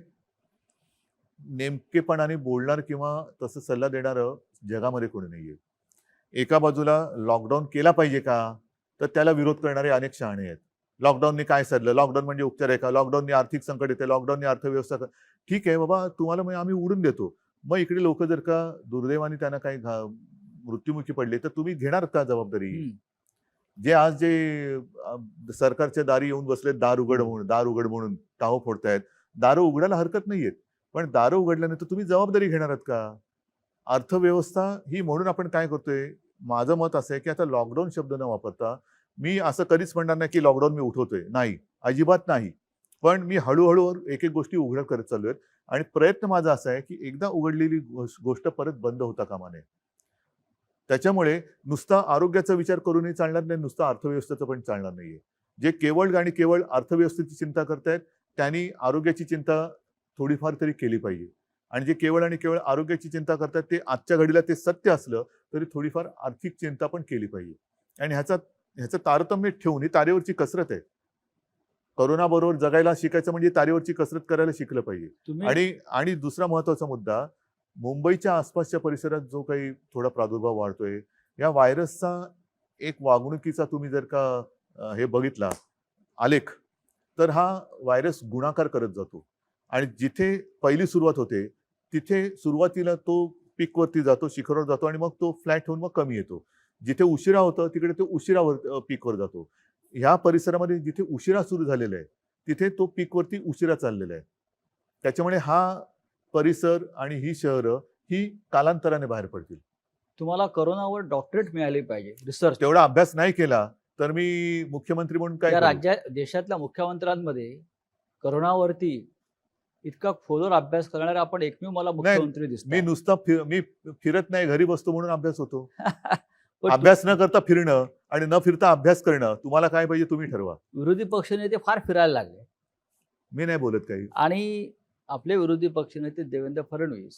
[SPEAKER 2] नेमकेपणाने बोलणार किंवा तसं सल्ला देणारं जगामध्ये कोणी नाहीये. एका बाजूला लॉकडाऊन केला पाहिजे का, तर त्याला विरोध करणारे अनेक शहाणे आहेत. लॉकडाऊनने काय साधलं? लॉकडाऊन म्हणजे उपचार आहे का? लॉकडाऊनने आर्थिक संकट येते, लॉकडाऊनने अर्थव्यवस्था. ठीक आहे बाबा, तुम्हाला मग आम्ही उडून देतो. मग इकडे लोक जर का दुर्दैवाने त्यांना काही मृत्युमुखी पडले तर तुम्ही घेणार का जबाबदारी? जे आज जे सरकारच्या दारी येऊन बसले, दार उघड म्हणून टाहो फोडतायत. दारं उघडायला हरकत नाहीयेत, पण दारं उघडल्यानंतर तुम्ही जबाबदारी घेणार आहात का? अर्थव्यवस्था ही, म्हणून आपण काय करतोय, माझं मत असं आहे की आता लॉकडाऊन शब्द न वापरता, मी असं कधीच म्हणणार नाही की लॉकडाऊन मी उठवतोय, नाही, अजिबात नाही. पण मी हळूहळू एक एक गोष्टी उघड करत चाललोय, आणि प्रयत्न माझा असा आहे की एकदा उघडलेली गोष्ट परत बंद होता कामा नये. त्याच्यामुळे नुसता आरोग्याचा विचार करूनही चालणार नाही, नुसता अर्थव्यवस्थेचं पण चालणार नाहीये. जे केवळ आणि केवळ अर्थव्यवस्थेची चिंता करतायत त्यांनी आरोग्याची चिंता थोडीफार तरी केली पाहिजे. आणि जे केवळ आणि केवळ आरोग्याची चिंता करतात ते आजच्या घडीला ते सत्य असलं तरी थोडीफार आर्थिक चिंता पण केली पाहिजे. आणि ह्याचं तारतम्य ठेवून, ही तारेवरची कसरत आहे. करोना बरोबर जगायला शिकायचं म्हणजे तारेवरची कसरत करायला शिकलं पाहिजे. आणि दुसरा महत्वाचा मुद्दा, मुंबईच्या आसपासच्या परिसरात जो काही थोडा प्रादुर्भाव वाढतोय, या व्हायरसचा एक वागणुकीचा तुम्ही जर का हे बघितला आलेख, तर हा व्हायरस गुणाकार करत जातो. आणि जिथे पहिली सुरुवात होते तिथे सुरुवातीला तो पीकवरती जातो, शिखरावर जातो, आणि मग तो फ्लॅट होऊन मग कमी येतो. जिथे उशिरा होतं तिकडे तो उशिरावर पीकवर जातो. ह्या परिसरामध्ये जिथे उशिरा सुरू झालेला आहे तिथे तो पीकवरती उशिरा चाललेला आहे. त्याच्यामुळे हा परिसर आणि ही शहरं ही कालांतराने बाहेर पडतील.
[SPEAKER 1] तुम्हाला करोनावर डॉक्टरेट मिळाली पाहिजे, रिसर्च.
[SPEAKER 2] तेवढा अभ्यास नाही केला तर मी मुख्यमंत्री म्हणून काय
[SPEAKER 1] या
[SPEAKER 2] करू?
[SPEAKER 1] राज्यात, देशातल्या मुख्यमंत्र्यांमध्ये करोनावरती इतका खोलवर अभ्यास करणारा आपण एकमेव मला मुख्यमंत्री
[SPEAKER 2] मी
[SPEAKER 1] दिसतो.
[SPEAKER 2] नुसता मी फिरत नाही, घरी बसतो म्हणून अभ्यास होतो.
[SPEAKER 1] पण
[SPEAKER 2] अभ्यास न करता फिरणं आणि न फिरता अभ्यास करणं, तुम्हाला काय पाहिजे तुम्ही ठरवा.
[SPEAKER 1] विरोधी पक्षनेते फार फिरायला लागले
[SPEAKER 2] मी नाही बोलत काही.
[SPEAKER 1] आणि आपले विरोधी पक्षनेते देवेंद्र फडणवीस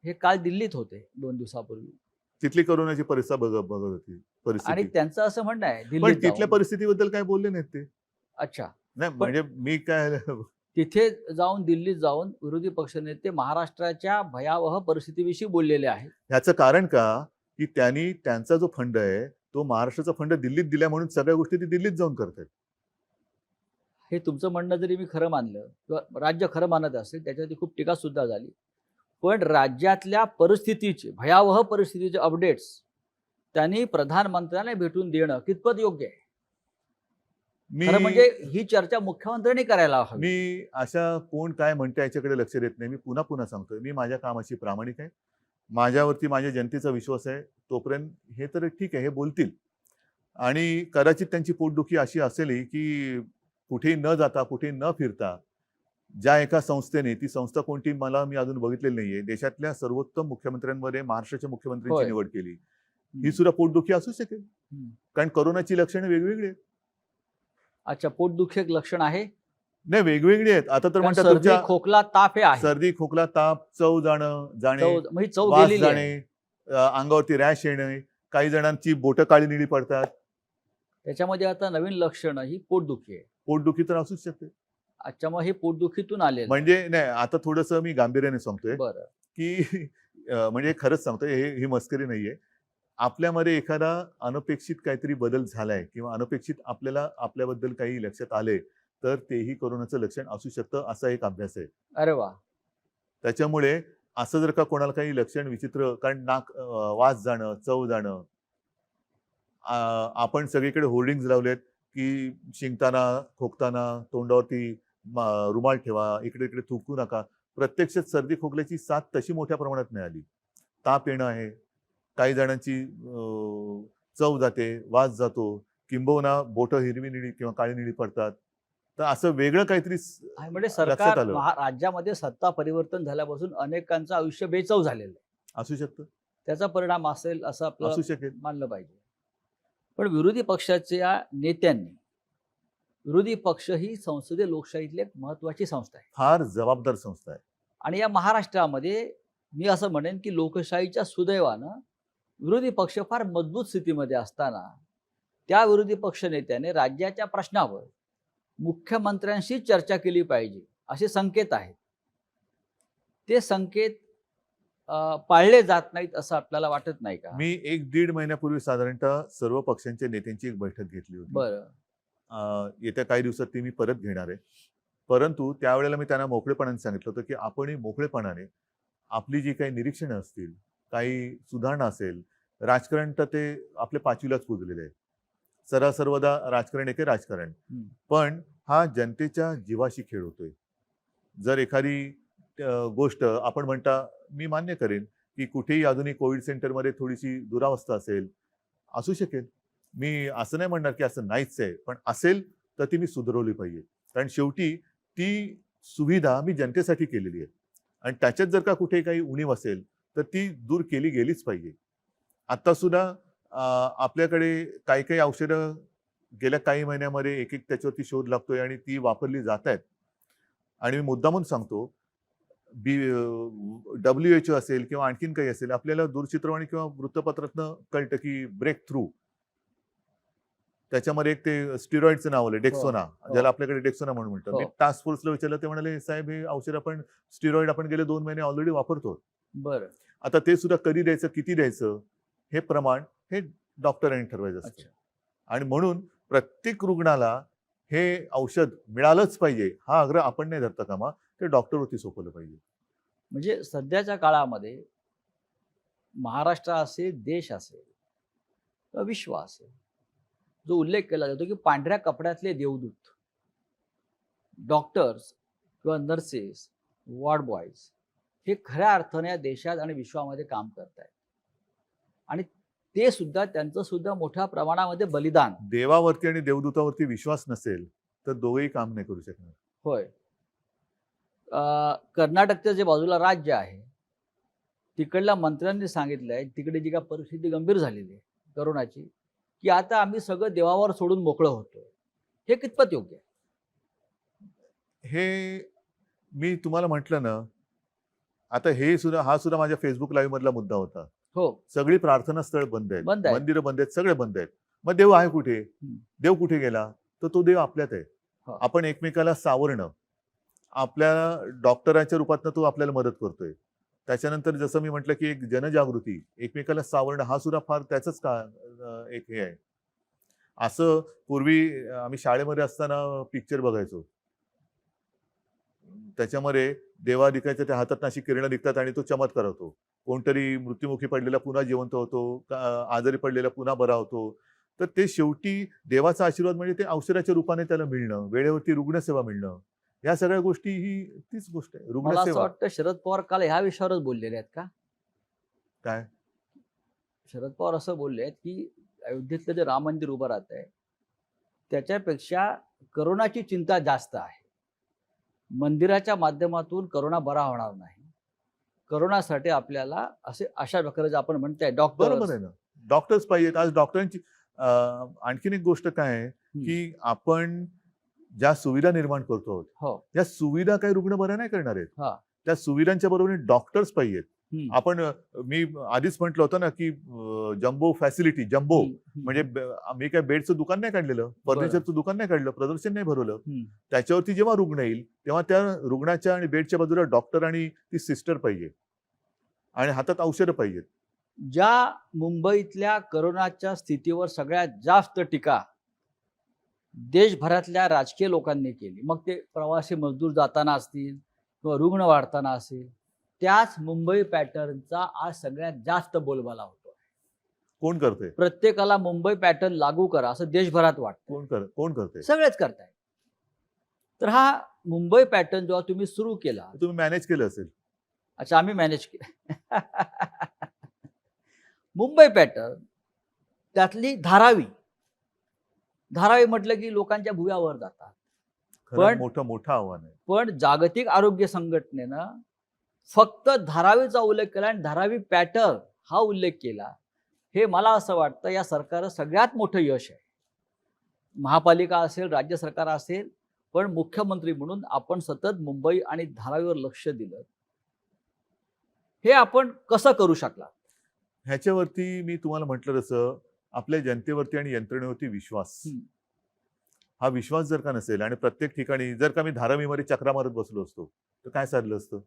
[SPEAKER 1] हे काल दिल्लीत होते 2 दिवसापूर्वी
[SPEAKER 2] तिथली कोरोनाची परिस्थिती बघत होती
[SPEAKER 1] आणि
[SPEAKER 2] परिस्थिती.
[SPEAKER 1] त्यांचं असं म्हणणं आहे
[SPEAKER 2] पण
[SPEAKER 1] दिल्लीत
[SPEAKER 2] तिथल्या
[SPEAKER 1] जाऊन.
[SPEAKER 2] परिस्थितीबद्दल काय बोलले नाहीत ते.
[SPEAKER 1] अच्छा,
[SPEAKER 2] नाही म्हणजे मी काय
[SPEAKER 1] तिथे जाऊन दिल्लीत जाऊन विरोधी पक्षनेते महाराष्ट्राच्या भयावह परिस्थितीविषयी बोललेले आहेत.
[SPEAKER 2] ह्याचं कारण का की त्यांनी त्यांचा जो फंड आहे तो महाराष्ट्राचा फंड दिल्लीत दिला म्हणून सगळ्या गोष्टी ते दिल्लीत जाऊन करतात.
[SPEAKER 1] हे तुमचं म्हणणं जरी मी खरं मानलं किंवा राज्य खरं मानत असेल त्याच्यावरती खूप टीका सुद्धा झाली, पण राज्यातल्या परिस्थितीचे भयावह परिस्थितीचे अपडेट्स त्यांनी प्रधानमंत्र्यांना भेटून देणं कितपत योग्य आहे? खरं म्हणजे ही चर्चा मुख्यमंत्र्यांनी करायला हवी.
[SPEAKER 2] मी अशा कोण काय म्हणते याच्याकडे लक्ष देत नाही. मी पुन्हा पुन्हा सांगतोय, मी माझ्या कामाशी प्रामाणिक आहे. माझ्यावरती माझ्या जनतेचा विश्वास आहे. तोपर्यंत हे तर ठीक आहे, हे बोलतील आणि कदाचित त्यांची पोटदुखी अशी असेल की कुठेही न जाता कुठेही न फिरता ज्या एका संस्थेने, ती संस्था कोणती मी अजून बघितलेली नाहीये, देशातल्या सर्वोत्तम मुख्यमंत्र्यांमध्ये महाराष्ट्राच्या मुख्यमंत्र्यांची
[SPEAKER 1] होय.
[SPEAKER 2] निवड केली. ही सुद्धा पोटदुखी असू शकेल, कारण कोरोनाची लक्षणे वेगवेगळी आहेत.
[SPEAKER 1] अच्छा, पोटदुखी एक लक्षण आहे.
[SPEAKER 2] नाही वेगवेगळी आहेत. आता तर
[SPEAKER 1] कारण
[SPEAKER 2] म्हणतात
[SPEAKER 1] सर्दी,
[SPEAKER 2] तुमच्या
[SPEAKER 1] खोकला, ताप हे आहे.
[SPEAKER 2] सर्दी, खोकला, ताप, चव जाणे,
[SPEAKER 1] म्हणजे चव
[SPEAKER 2] वास
[SPEAKER 1] गेलेली
[SPEAKER 2] जाणे,
[SPEAKER 1] आहे.
[SPEAKER 2] अंगावरती रॅश येणे, काही जणांची बोटं काळी निळी पडतात.
[SPEAKER 1] त्याच्यामध्ये आता नवीन लक्षण ही पोटदुखी आहे.
[SPEAKER 2] पोटदुखी तर असूच शकते.
[SPEAKER 1] अच्छा, मग हे पोटदुखीतून आलेलं
[SPEAKER 2] म्हणजे नाही, आता थोडंसं मी गांभीर्याने सांगतोय
[SPEAKER 1] बरं.
[SPEAKER 2] की म्हणजे खरंच सांगतोय, ही मस्करी नाहीये. आपल्यामध्ये एखादा अनपेक्षित काहीतरी बदल झालाय किंवा अनपेक्षित आपल्याला आपल्याबद्दल काही लक्षात आले तर तेही कोरोनाचं लक्षण असू शकतं, असा एक अभ्यास आहे.
[SPEAKER 1] अरे वा.
[SPEAKER 2] त्याच्यामुळे असं जर का कोणाला काही लक्षण विचित्र, कारण वास जाणं, चव जाणं, आपण सगळीकडे होर्डिंग्ज लावलेत की शिंकताना, खोकताना तोंडावरती रुमाल ठेवा, इकडे इकडे थुंकू नका. प्रत्यक्षात सर्दी खोकल्याची साथ तशी मोठ्या प्रमाणात नाही आली. ताप येणं आहे, काही जणांची चव जाते, वास जातो, किंबहुना बोटं हिरवी निळी किंवा काळी निळी पडतात. तर असं वेगळं काहीतरी
[SPEAKER 1] म्हणजे
[SPEAKER 2] लक्षात
[SPEAKER 1] सरकार
[SPEAKER 2] आलं.
[SPEAKER 1] राज्यामध्ये सत्ता परिवर्तन झाल्यापासून अनेकांचं आयुष्य बेचव झालेलं आहे.
[SPEAKER 2] असू शकतं,
[SPEAKER 1] त्याचा परिणाम असेल असं
[SPEAKER 2] असू
[SPEAKER 1] आपल्याला
[SPEAKER 2] शकेल.
[SPEAKER 1] मानलं पाहिजे. पण विरोधी पक्षाच्या नेत्यांनी, विरोधी पक्ष ही संसदीय लोकशाहीतली एक महत्वाची संस्था आहे
[SPEAKER 2] फार जबाबदार संस्था आहे.
[SPEAKER 1] आणि या महाराष्ट्रामध्ये मी असं म्हणेन की लोकशाहीच्या सुदैवानं विरोधी पक्ष फार मजबूत स्थितीमध्ये असताना त्या विरोधी पक्ष नेत्याने राज्याच्या प्रश्नावर मुख्यमंत्र्यांशी चर्चा केली पाहिजे असे संकेत आहेत. ते संकेत पाळले जात नाहीत असं आपल्याला वाटत नाही का?
[SPEAKER 2] मी 1-1.5 महिन्यापूर्वी साधारणतः सर्व पक्षांच्या नेत्यांची एक बैठक घेतली होती.
[SPEAKER 1] बरं.
[SPEAKER 2] येत्या काही दिवसात ती मी परत घेणार आहे. परंतु त्यावेळेला मी त्यांना मोकळेपणाने सांगितलं होतं की आपणही मोकळेपणाने आपली जी काही निरीक्षणं असतील, काही सुधारणा असेल, राजकारण तर ते आपल्या पाचवीलाच पुजलेलं आहे. सर्वदा राजकारण एके राजकारण, पण हा जनतेच्या जीवाशी खेळ होतोय. जर एखादी गोष्ट आपण म्हणता, मी मान्य करेन की कुठेही अजूनही कोविड सेंटरमध्ये थोडीशी दुरावस्था असेल, असू शकेल. मी असं नाही म्हणणार की असं नाहीच आहे, पण असेल तर ती मी सुधारवली पाहिजे. कारण शेवटी ती सुविधा मी जनतेसाठी केलेली आहे आणि त्याच्यात जर का कुठे काही उणीव असेल तर ती दूर केली गेलीच पाहिजे. आता सुद्धा आपल्याकडे काही काही औषधं गेल्या काही महिन्यामध्ये एक त्याच्यावरती शोध लागतोय आणि ती वापरली जात आहेत. आणि मी मुद्दामून सांगतो, WHO असेल किंवा आणखीन काही असेल, आपल्याला दूरचित्रवाणी किंवा वृत्तपत्रातनं कळतं की ब्रेक थ्रू, त्याच्यामध्ये एक ते स्टिरॉइडचं नाव आलं, डेक्सोना, ज्याला आपल्याकडे डेक्सोना म्हणून म्हणतात. मी टास्क फोर्सला विचारलं, ते म्हणाले साहेब हे औषध आपण स्टिरॉइड आपण गेले 2 महिने ऑलरेडी वापरतो.
[SPEAKER 1] बरं.
[SPEAKER 2] आता ते सुद्धा कधी द्यायचं, किती द्यायचं, हे प्रमाण हे डॉक्टरांनी ठरवायचं असतं. आणि म्हणून प्रत्येक रुग्णाला हे औषध मिळालंच पाहिजे हा आग्रह आपण नाही धरता कामा, ते डॉक्टरवरती सोपवलं पाहिजे.
[SPEAKER 1] म्हणजे सध्याच्या काळामध्ये महाराष्ट्र असेल, देश असेल किंवा विश्व असेल, जो उल्लेख केला जातो की पांढऱ्या कपड्यातले देवदूत, डॉक्टर्स किंवा नर्सेस, वॉर्ड बॉयज हे खऱ्या अर्थाने या देशात आणि विश्वामध्ये काम करत आहेत आणि ते सुद्धा त्यांचं सुद्धा मोठ्या प्रमाणामध्ये बलिदान.
[SPEAKER 2] देवावरती आणि देवदूतावरती विश्वास नसेल तर दोघेही काम नाही करू शकणार.
[SPEAKER 1] होय. कर्नाटकच्या जे बाजूला राज्य आहे तिकडल्या मंत्र्यांनी सांगितलंय तिकडे जी का परिस्थिती गंभीर झालेली आहे करोनाची, की आता आम्ही सगळं देवावर सोडून मोकळं होतोय. हे कितपत योग्य आहे?
[SPEAKER 2] हे मी तुम्हाला म्हटलं ना, आता हा सुद्धा माझ्या फेसबुक लाईव्ह मधला मुद्दा होता.
[SPEAKER 1] हो,
[SPEAKER 2] सगळी प्रार्थना स्थळ बंद आहेत,
[SPEAKER 1] बंद आहेत.
[SPEAKER 2] मंदिरं बंद आहेत, सगळे बंद आहेत. मग देव आहे कुठे? देव कुठे गेला? तर तो देव आपल्यात आहे.
[SPEAKER 1] हो.
[SPEAKER 2] आपण एकमेकाला सावरणं, आपल्या डॉक्टरांच्या रूपातनं तो आपल्याला मदत करतोय. त्याच्यानंतर जसं मी म्हटलं की एक जनजागृती, एकमेकाला सावरणं हा सुद्धा फार त्याचंच एक हे आहे. असं पूर्वी आम्ही शाळेमध्ये असताना पिक्चर बघायचो. त्याच्यामध्ये देवा दिखायचं, त्या हातात अशी किरणं निघतात आणि तो चमत्कार होतो. कोणतरी मृत्युमुखी पडलेला पुन्हा जिवंत होतो, आजारी पडलेला पुन्हा बरा होतो. तर ते शेवटी देवाचा आशीर्वाद म्हणजे ते औषधाच्या रूपाने त्याला मिळणं, वेळेवरती रुग्णसेवा मिळणं, या सगळ्या गोष्टी ही तीच गोष्ट आहे,
[SPEAKER 1] मला असं
[SPEAKER 2] रुग्णसेवा.
[SPEAKER 1] वाटतं शरद पवार काल ह्या विषयावरच बोललेले आहेत का?
[SPEAKER 2] काय?
[SPEAKER 1] शरद पवार असं बोलले आहेत की अयोध्येतलं जे राम मंदिर उभं राहत आहे त्याच्यापेक्षा करोनाची चिंता जास्त आहे. मंदिराच्या माध्यमातून करोना बरा होणार नाही. करोनासाठी आपल्याला अशा प्रकारे आपण म्हणताय
[SPEAKER 2] बरोबर
[SPEAKER 1] डॉक्टर
[SPEAKER 2] आहे ना, डॉक्टर्स पाहिजेत. आज डॉक्टरांची आणखीन एक गोष्ट काय आहे की आपण ज्या सुविधा निर्माण करतो आहोत,
[SPEAKER 1] हो
[SPEAKER 2] त्या सुविधा काही रुग्ण बऱ्या नाही करणार आहेत.
[SPEAKER 1] हा.
[SPEAKER 2] त्या सुविधांच्या बरोबरीने डॉक्टर्स पाहिजेत.
[SPEAKER 1] हम्म.
[SPEAKER 2] आपण मी आधीच म्हटलं होतं ना की जम्बो फॅसिलिटी, जम्बो म्हणजे मी काय बेडचं दुकान नाही काढलेलं, फर्निचरचं दुकान नाही काढलं, प्रदर्शन नाही भरवलं. त्याच्यावरती जेव्हा रुग्ण येईल तेव्हा त्या रुग्णाच्या आणि बेडच्या बाजूला डॉक्टर आणि ती सिस्टर पाहिजे आणि हातात औषधं पाहिजेत.
[SPEAKER 1] ज्या मुंबईतल्या करोनाच्या स्थितीवर सगळ्यात जास्त टीका देशभरातल्या राजकीय लोकांनी केली, मग ते प्रवासी मजदूर जाताना असतील किंवा रुग्ण वाढताना असेल, त्याच मुंबई पॅटर्नचा आज सगळ्यात जास्त बोलबाला होतो.
[SPEAKER 2] कोण करते?
[SPEAKER 1] प्रत्येकाला मुंबई पॅटर्न लागू करा असं देशभरात वाटतं.
[SPEAKER 2] कोण करते?
[SPEAKER 1] सगळेच करताय. तर हा मुंबई पॅटर्न जेव्हा तुम्ही सुरू केला,
[SPEAKER 2] तुम्ही मॅनेज केलं असेल.
[SPEAKER 1] अच्छा आम्ही मॅनेज केलं. मुंबई पॅटर्न त्यातली धारावी म्हटलं की लोकांच्या भुव्यावर जातात.
[SPEAKER 2] खरं मोठं आव्हान आहे.
[SPEAKER 1] पण जागतिक आरोग्य संघटनेनं फक्त धारावीचा उल्लेख केला आणि धारावी पॅटर्न हा उल्लेख केला. हे मला असं वाटतं या सरकारचं सगळ्यात मोठं यश आहे. महापालिका असेल, राज्य सरकार असेल, पण मुख्यमंत्री म्हणून आपण सतत मुंबई आणि धारावीवर लक्ष दिलं. हे आपण कसं करू शकला?
[SPEAKER 2] ह्याच्यावरती मी तुम्हाला म्हटलं तसं आपल्या जनतेवरती आणि यंत्रणेवरती विश्वास. हा विश्वास जर का नसेल आणि प्रत्येक ठिकाणी जर का मी धारावीमध्ये चक्रा मारत बसलो असतो तर काय चाललं असतं?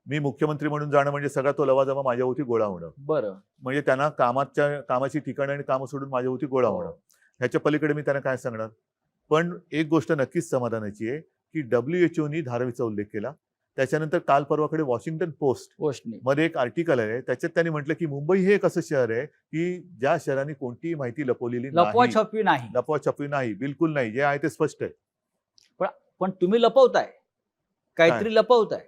[SPEAKER 2] मी मुख्यमंत्री म्हणून जाणं म्हणजे सगळा तो लवाजमा माझ्याभोवती गोळा होणं.
[SPEAKER 1] बरं,
[SPEAKER 2] म्हणजे त्यांना कामाची ठिकाणी आणि कामं सोडून माझ्याभोवती गोळा होणं. ह्याच्या पलीकडे मी त्यांना काय सांगणार? पण एक गोष्ट नक्कीच समाधानाची आहे की WHOनी धारावीचा उल्लेख केला. त्याच्यानंतर काल परवाकडे वॉशिंग्टन पोस्ट मध्ये एक आर्टिकल आहे, त्याच्यात त्यांनी म्हटलं की मुंबई हे एक असं शहर आहे की ज्या शहराने कोणतीही माहिती लपवलेली नाही, लपवाछपवी नाही, बिलकुल नाही, जे आहे ते स्पष्ट आहे.
[SPEAKER 1] पण तुम्ही लपवताय, काहीतरी लपवताय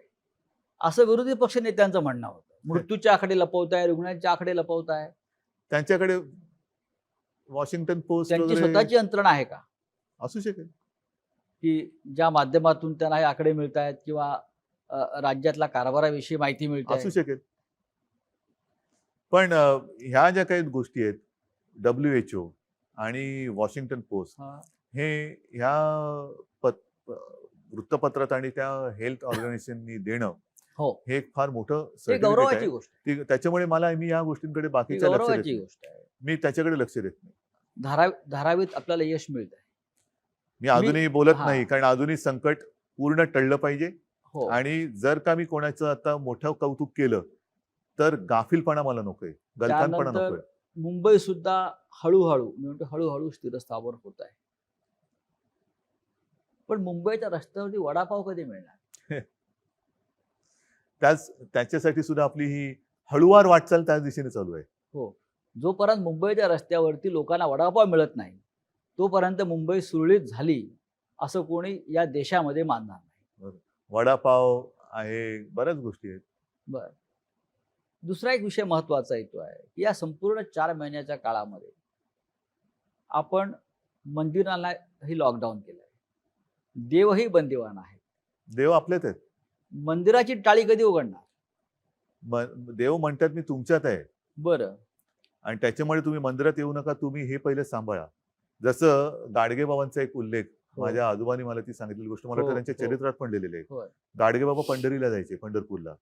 [SPEAKER 1] असं विरोधी पक्ष नेत्यांचं म्हणणं होतं. मृत्यूच्या आकडे लपवताय, रुग्णांच्या आकडे लपवताय.
[SPEAKER 2] त्यांच्याकडे वॉशिंग्टन पोस्ट
[SPEAKER 1] त्यांची स्वतःची यंत्रणा आहे का?
[SPEAKER 2] असू शकेल
[SPEAKER 1] की ज्या माध्यमातून त्यांना हे आकडे मिळत आहेत किंवा राज्यातल्या कारभाराविषयी माहिती मिळते.
[SPEAKER 2] असू शकेल. पण ह्या ज्या काही गोष्टी आहेत, WHO आणि वॉशिंग्टन पोस्ट हे ह्या वृत्तपत्रात आणि त्या हेल्थ ऑर्गनायझेशननी देणं हे एक फार मोठं
[SPEAKER 1] गौरवाची गोष्ट आहे.
[SPEAKER 2] त्याच्यामुळे मी या गोष्टींकडे बाकीच्या
[SPEAKER 1] गौरवाची गोष्ट आहे.
[SPEAKER 2] मी त्याच्याकडे लक्ष देत नाही.
[SPEAKER 1] धारावीत आपल्याला यश मिळत आहे.
[SPEAKER 2] मी अजूनही बोलत नाही, कारण अजूनही संकट पूर्ण टळलं पाहिजे. आणि जर का मी कोणाचं आता मोठं कौतुक केलं तर गाफीलपणा मला नकोय, गलथानपणा नकोय.
[SPEAKER 1] मुंबई सुद्धा हळूहळू स्थिरस्थावर होत आहे. पण मुंबईच्या रस्त्यावरती वडापाव कधी मिळणार?
[SPEAKER 2] त्याच्यासाठी सुद्धा आपली ही हळूवार वाटचाल त्याच दिशेने चालू आहे.
[SPEAKER 1] हो, जोपर्यंत मुंबईच्या रस्त्यावरती लोकांना वडापाव मिळत नाही तोपर्यंत मुंबई सुरळीत झाली असं कोणी या देशामध्ये मानणार नाही.
[SPEAKER 2] वडापाव आहे, बऱ्याच गोष्टी आहेत.
[SPEAKER 1] बर, दुसरा एक विषय महत्वाचा येतो आहे की या संपूर्ण 4 महिन्याच्या काळामध्ये आपण मंदिरांनाही लॉकडाऊन केलंय, देवही बंदिवान आहेत.
[SPEAKER 2] देव आपलेच आहेत.
[SPEAKER 1] मंदिराची टाळी कधी उघडणार?
[SPEAKER 2] देव म्हणतात मी तुमच्यात आहे
[SPEAKER 1] बरं.
[SPEAKER 2] आणि त्याच्यामुळे तुम्ही मंदिरात येऊ नका, तुम्ही हे पहिले सांभाळा. जसं गाडगेबाबांचा एक उल्लेख,
[SPEAKER 1] हो.
[SPEAKER 2] माझ्या आजोबांनी मला ती सांगितलेली गोष्ट, मला
[SPEAKER 1] हो,
[SPEAKER 2] वाटतं त्यांच्या
[SPEAKER 1] हो.
[SPEAKER 2] चरित्रात पण लिहिलेली आहे.
[SPEAKER 1] होय.
[SPEAKER 2] गाडगेबाबा पंढरीला जायचे, पंढरपूरला.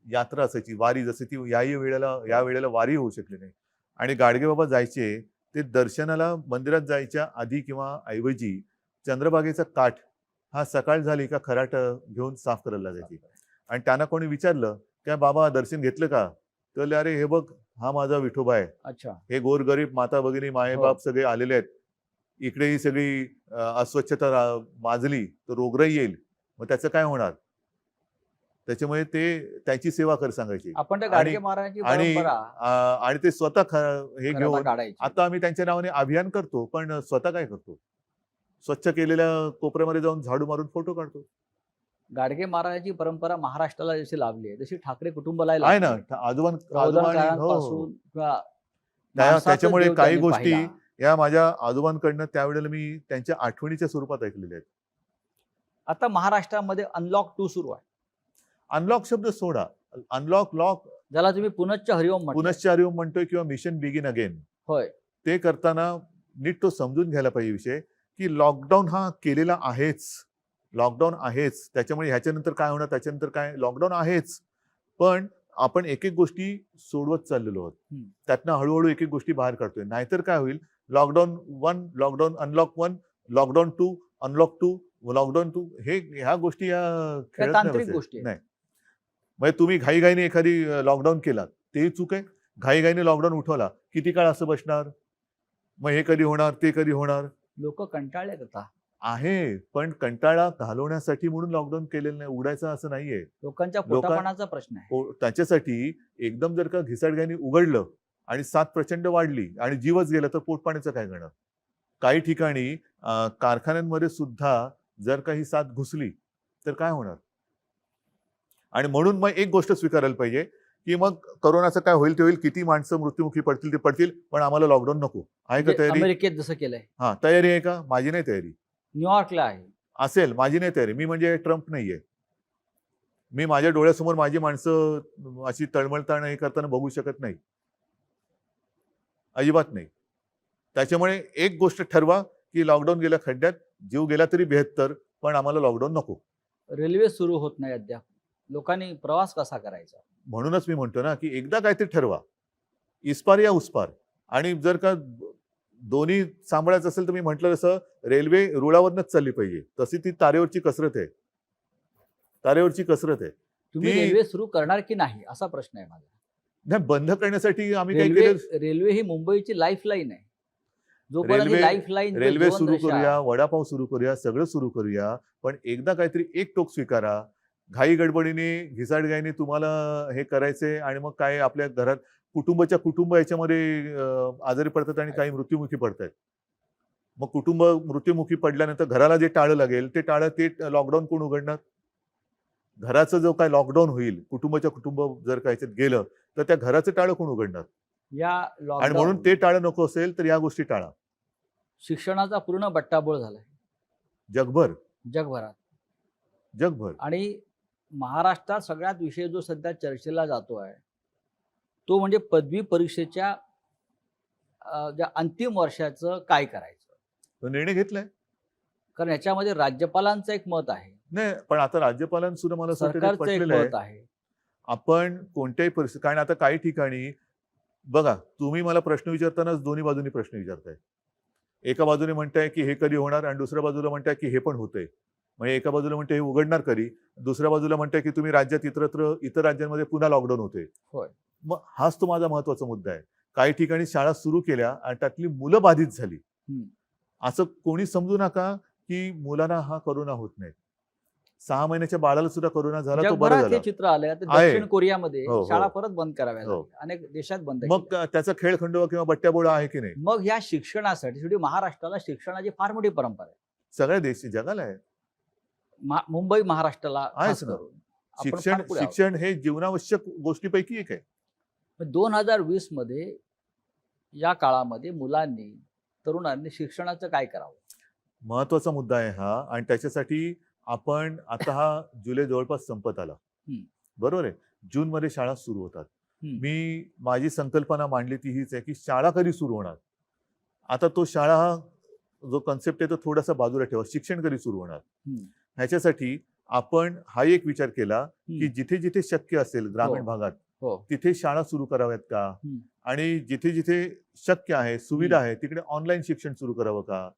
[SPEAKER 2] यात्रा असायची, वारी, जसं ती या वेळेला वारी होऊ शकली नाही आणि गाडगेबाबा जायचे ते दर्शनाला मंदिरात जायच्या आधी किंवा ऐवजी चंद्रभागेचा काठ हा सकाळ झाली का खराट घेऊन साफ करायला लागायची. आणि त्यांना कोणी विचारलं काय बाबा दर्शन घेतलं का, तर अरे हे बघ हा माझा विठोबा आहे,
[SPEAKER 1] अच्छा.
[SPEAKER 2] हे गोरगरीब माता भगिनी मायेबाप सगळे आलेले आहेत, इकडे ही सगळी अस्वच्छता माजली तर रोगराई येईल, मग त्याचं काय होणार, त्याच्यामुळे ते त्याची सेवा कर सांगायची.
[SPEAKER 1] आपण त्या गाडगे महाराजांची
[SPEAKER 2] आणि
[SPEAKER 1] परंपरा
[SPEAKER 2] आणि ते स्वतः हे
[SPEAKER 1] घराला
[SPEAKER 2] घेऊन
[SPEAKER 1] काढायची.
[SPEAKER 2] आता आम्ही त्यांच्या नावाने अभियान करतो, पण स्वतः काय करतो, स्वच्छ केलेल्या कोपऱ्यामध्ये जाऊन झाडू मारून फोटो काढतो.
[SPEAKER 1] गाडगे महाराजांची परंपरा महाराष्ट्राला जशी लाभली आहे तशी ठाकरे कुटुंबाला
[SPEAKER 2] आहे ना,
[SPEAKER 1] प्रबोधनकारांपासून किंवा
[SPEAKER 2] त्याच्यामुळे
[SPEAKER 1] माणसाचा
[SPEAKER 2] काही
[SPEAKER 1] देव
[SPEAKER 2] गोष्टी
[SPEAKER 1] त्यांनी पाहिला.
[SPEAKER 2] या माझ्या आजोबांकडनं त्यावेळेला मी त्यांच्या आठवणीच्या स्वरूपात ऐकलेल्या आहेत.
[SPEAKER 1] आता महाराष्ट्रामध्ये अनलॉक 2 सुरू आहे,
[SPEAKER 2] अनलॉक शब्द सोडा, अनलॉक लॉक
[SPEAKER 1] ज्याला तुम्ही पुनश्च हरिओम म्हणताय.
[SPEAKER 2] पुनश्चार्य म्हणतोय किंवा मिशन बिगिन अगेन,
[SPEAKER 1] होय.
[SPEAKER 2] ते करताना नीट तो समजून घ्यायला पाहिजे विषय की लॉकडाऊन हा केलेला आहेच, लॉकडाऊन आहेच, त्याच्यामुळे ह्याच्यानंतर काय होणार, त्याच्यानंतर काय, लॉकडाऊन आहेच, पण आपण एक एक गोष्टी सोडवत चाललेलो आहोत. त्यातनं हळूहळू एक एक गोष्टी बाहेर काढतोय. नाहीतर काय होईल, lockdown 1, lockdown unlock 1, lockdown 2, unlock 2, lockdown 2, ह्या गोष्टी या खेळत
[SPEAKER 1] तांत्रिक
[SPEAKER 2] नाही
[SPEAKER 1] गोष्टी
[SPEAKER 2] बसायच्या. नाही, म्हणजे तुम्ही घाईघाईने एखादी लॉकडाऊन केला तेही चूक आहे, घाईघाईने लॉकडाऊन उठवला किती काळ असं बसणार, मग हे कधी होणार ते कधी होणार.
[SPEAKER 1] लोक कंटाळलेत आता.
[SPEAKER 2] आहे, पण कंटाळा घालवण्यासाठी म्हणून लॉकडाऊन केलेलं नाही, उघडायचं असं नाहीये.
[SPEAKER 1] लोकांच्या पोटापाण्याचा प्रश्न आहे.
[SPEAKER 2] त्याच्यासाठी एकदम जर का घिसाडग्याने उघडलं आणि साथ प्रचंड वाढली आणि जीवच गेला तर पोटपाण्याचं काय करणार. काही ठिकाणी कारखान्यांमध्ये सुद्धा जर का ही साथ घुसली तर काय होणार. आणि म्हणून मग एक गोष्ट स्वीकारायला पाहिजे की मग करोनाचं काय होईल ते होईल, किती माणसं मृत्युमुखी पडतील ते पडतील, पण आम्हाला लॉकडाऊन नको. आहे का
[SPEAKER 1] म्हणजे
[SPEAKER 2] तयारी?
[SPEAKER 1] अमेरिकेत जसं केलंय,
[SPEAKER 2] हा, तयारी आहे का? माझी नाही तयारी.
[SPEAKER 1] न्यूयॉर्कला आहे.
[SPEAKER 2] असेल, माझी नाही तयारी. मी म्हणजे ट्रम्प नाहीये. मी माझ्या डोळ्यासमोर माझी माणसं अशी तळमळताना हे करताना बघू शकत नाही, अजिबात नाही. त्याच्यामुळे एक गोष्ट ठरवा की लॉकडाऊन गेल्या खड्ड्यात, जीव गेला तरी 72, पण आम्हाला लॉकडाऊन नको.
[SPEAKER 1] रेल्वे सुरू होत नाही अद्याप, लोकांनी प्रवास कसा करायचा.
[SPEAKER 2] म्हणूनच मी म्हणतो ना की एकदा काहीतरी ठरवा, इस्पार या उसपार. आणि जर का दोन्ही सांभाळायचं असेल तर मी म्हटलं तसं रेल्वे रुळावरनच चालली पाहिजे, तशी ती तारेवरची कसरत आहे, तारेवरची कसरत आहे.
[SPEAKER 1] तुम्ही रेल्वे सुरू करणार की नाही असा प्रश्न आहे माझा.
[SPEAKER 2] नाही, बंद करण्यासाठी आम्ही काय केलं,
[SPEAKER 1] रेल्वे ही मुंबईची लाईफलाईन आहे. जोपर्यंत लाईफलाईन,
[SPEAKER 2] रेल्वे सुरू करूया, वडापाव सुरू करूया, सगळं सुरू करूया, पण एकदा काहीतरी एक टोक स्वीकारा. घाई गडबडीने घिसाडघाईने तुम्हाला हे करायचंय आणि मग काय आपल्या घरात कुटुंब याच्यामध्ये आजारी पडतात आणि काही मृत्युमुखी पडतात. मग कुटुंब मृत्युमुखी पडल्यानंतर घराला जे टाळं लागेल ते टाळं, ते लॉकडाऊन कोण उघडणार. घराचं जो काय लॉकडाऊन होईल, कुटुंब जर काय गेलं तर त्या घराचं टाळं कोण उघडणार. आणि म्हणून ते टाळं नको असेल तर या गोष्टी टाळा.
[SPEAKER 1] शिक्षणाचा पूर्ण बट्टाबोळ झालाय जगभरात. आणि महाराष्ट्रात सगळ्यात विषय जो सध्या चर्चेला जातो आहे तो म्हणजे पदवी परीक्षेच्या ज्या अंतिम वर्षाचं काय करायचं.
[SPEAKER 2] तो निर्णय घेतलाय,
[SPEAKER 1] कारण याच्यामध्ये राज्यपालांचं एक मत आहे.
[SPEAKER 2] नाही, पण आता राज्यपालांसुद्धा मला
[SPEAKER 1] सरकारचं एक मत आहे.
[SPEAKER 2] आपण कोणत्याही परिस्थिती, कारण आता काही ठिकाणी बघा, तुम्ही मला प्रश्न विचारतानाच दोन्ही बाजूनी प्रश्न विचारताय. एका बाजूने म्हणताय की हे कधी होणार आणि दुसऱ्या बाजूला म्हणताय की हे पण होतंय. म्हणजे एका बाजूला म्हणताय हे उघडणार कधी, दुसऱ्या बाजूला म्हणताय की तुम्ही राज्यात इतर राज्यांमध्ये पुन्हा लॉकडाऊन होते.
[SPEAKER 1] होय.
[SPEAKER 2] मग हाच तो माझा महत्वाचा मुद्दा आहे. काही ठिकाणी शाळा सुरू केल्या आणि त्यातली मुलं बाधित झाली. असं कोणी समजू नका की मुलांना हा करोना होत नाही. 6 महिन्याच्या बाळाला सुद्धा करोना झाला, तो बरं झाला.
[SPEAKER 1] हे चित्र आलंय. दक्षिण कोरियामध्ये शाळा परत बंद कराव्या लागल्या, अनेक देशात बंद.
[SPEAKER 2] मग त्याचा खेळखंडोबा किंवा बट्ट्याबोळा आहे की नाही.
[SPEAKER 1] मग या शिक्षणासाठी शेवटी महाराष्ट्राला शिक्षणाची फार मोठी परंपरा आहे.
[SPEAKER 2] सगळ्या देश जगाला आहे.
[SPEAKER 1] मुंबई महाराष्ट्राला
[SPEAKER 2] आहेच ना. शिक्षण हे जीवनावश्यक गोष्टीपैकी एक आहे.
[SPEAKER 1] 2020 मध्ये या काळामध्ये मुलांनी, तरुणांनी शिक्षणाचं काय करावं,
[SPEAKER 2] महत्वाचा मुद्दा आहे हा. आणि त्याच्यासाठी आपण आता हा जुलै जवळपास संपत आला, बरोबर आहे. जूनमध्ये शाळा सुरू होतात. मी माझी संकल्पना मांडली ती हीच आहे की शाळा कधी सुरू होणार. आता तो शाळा हा जो कन्सेप्ट आहे तो थोडासा बाजूला ठेवा. शिक्षण कधी सुरू होणार. ह्याच्यासाठी आपण हा एक विचार केला की जिथे जिथे शक्य असेल ग्रामीण भागात तिथे शाळा सुरू कराव्यात का, आणि जिथे जिथे शक्य आहे, सुविधा आहे, तिकडे ऑनलाईन शिक्षण सुरू करावं का.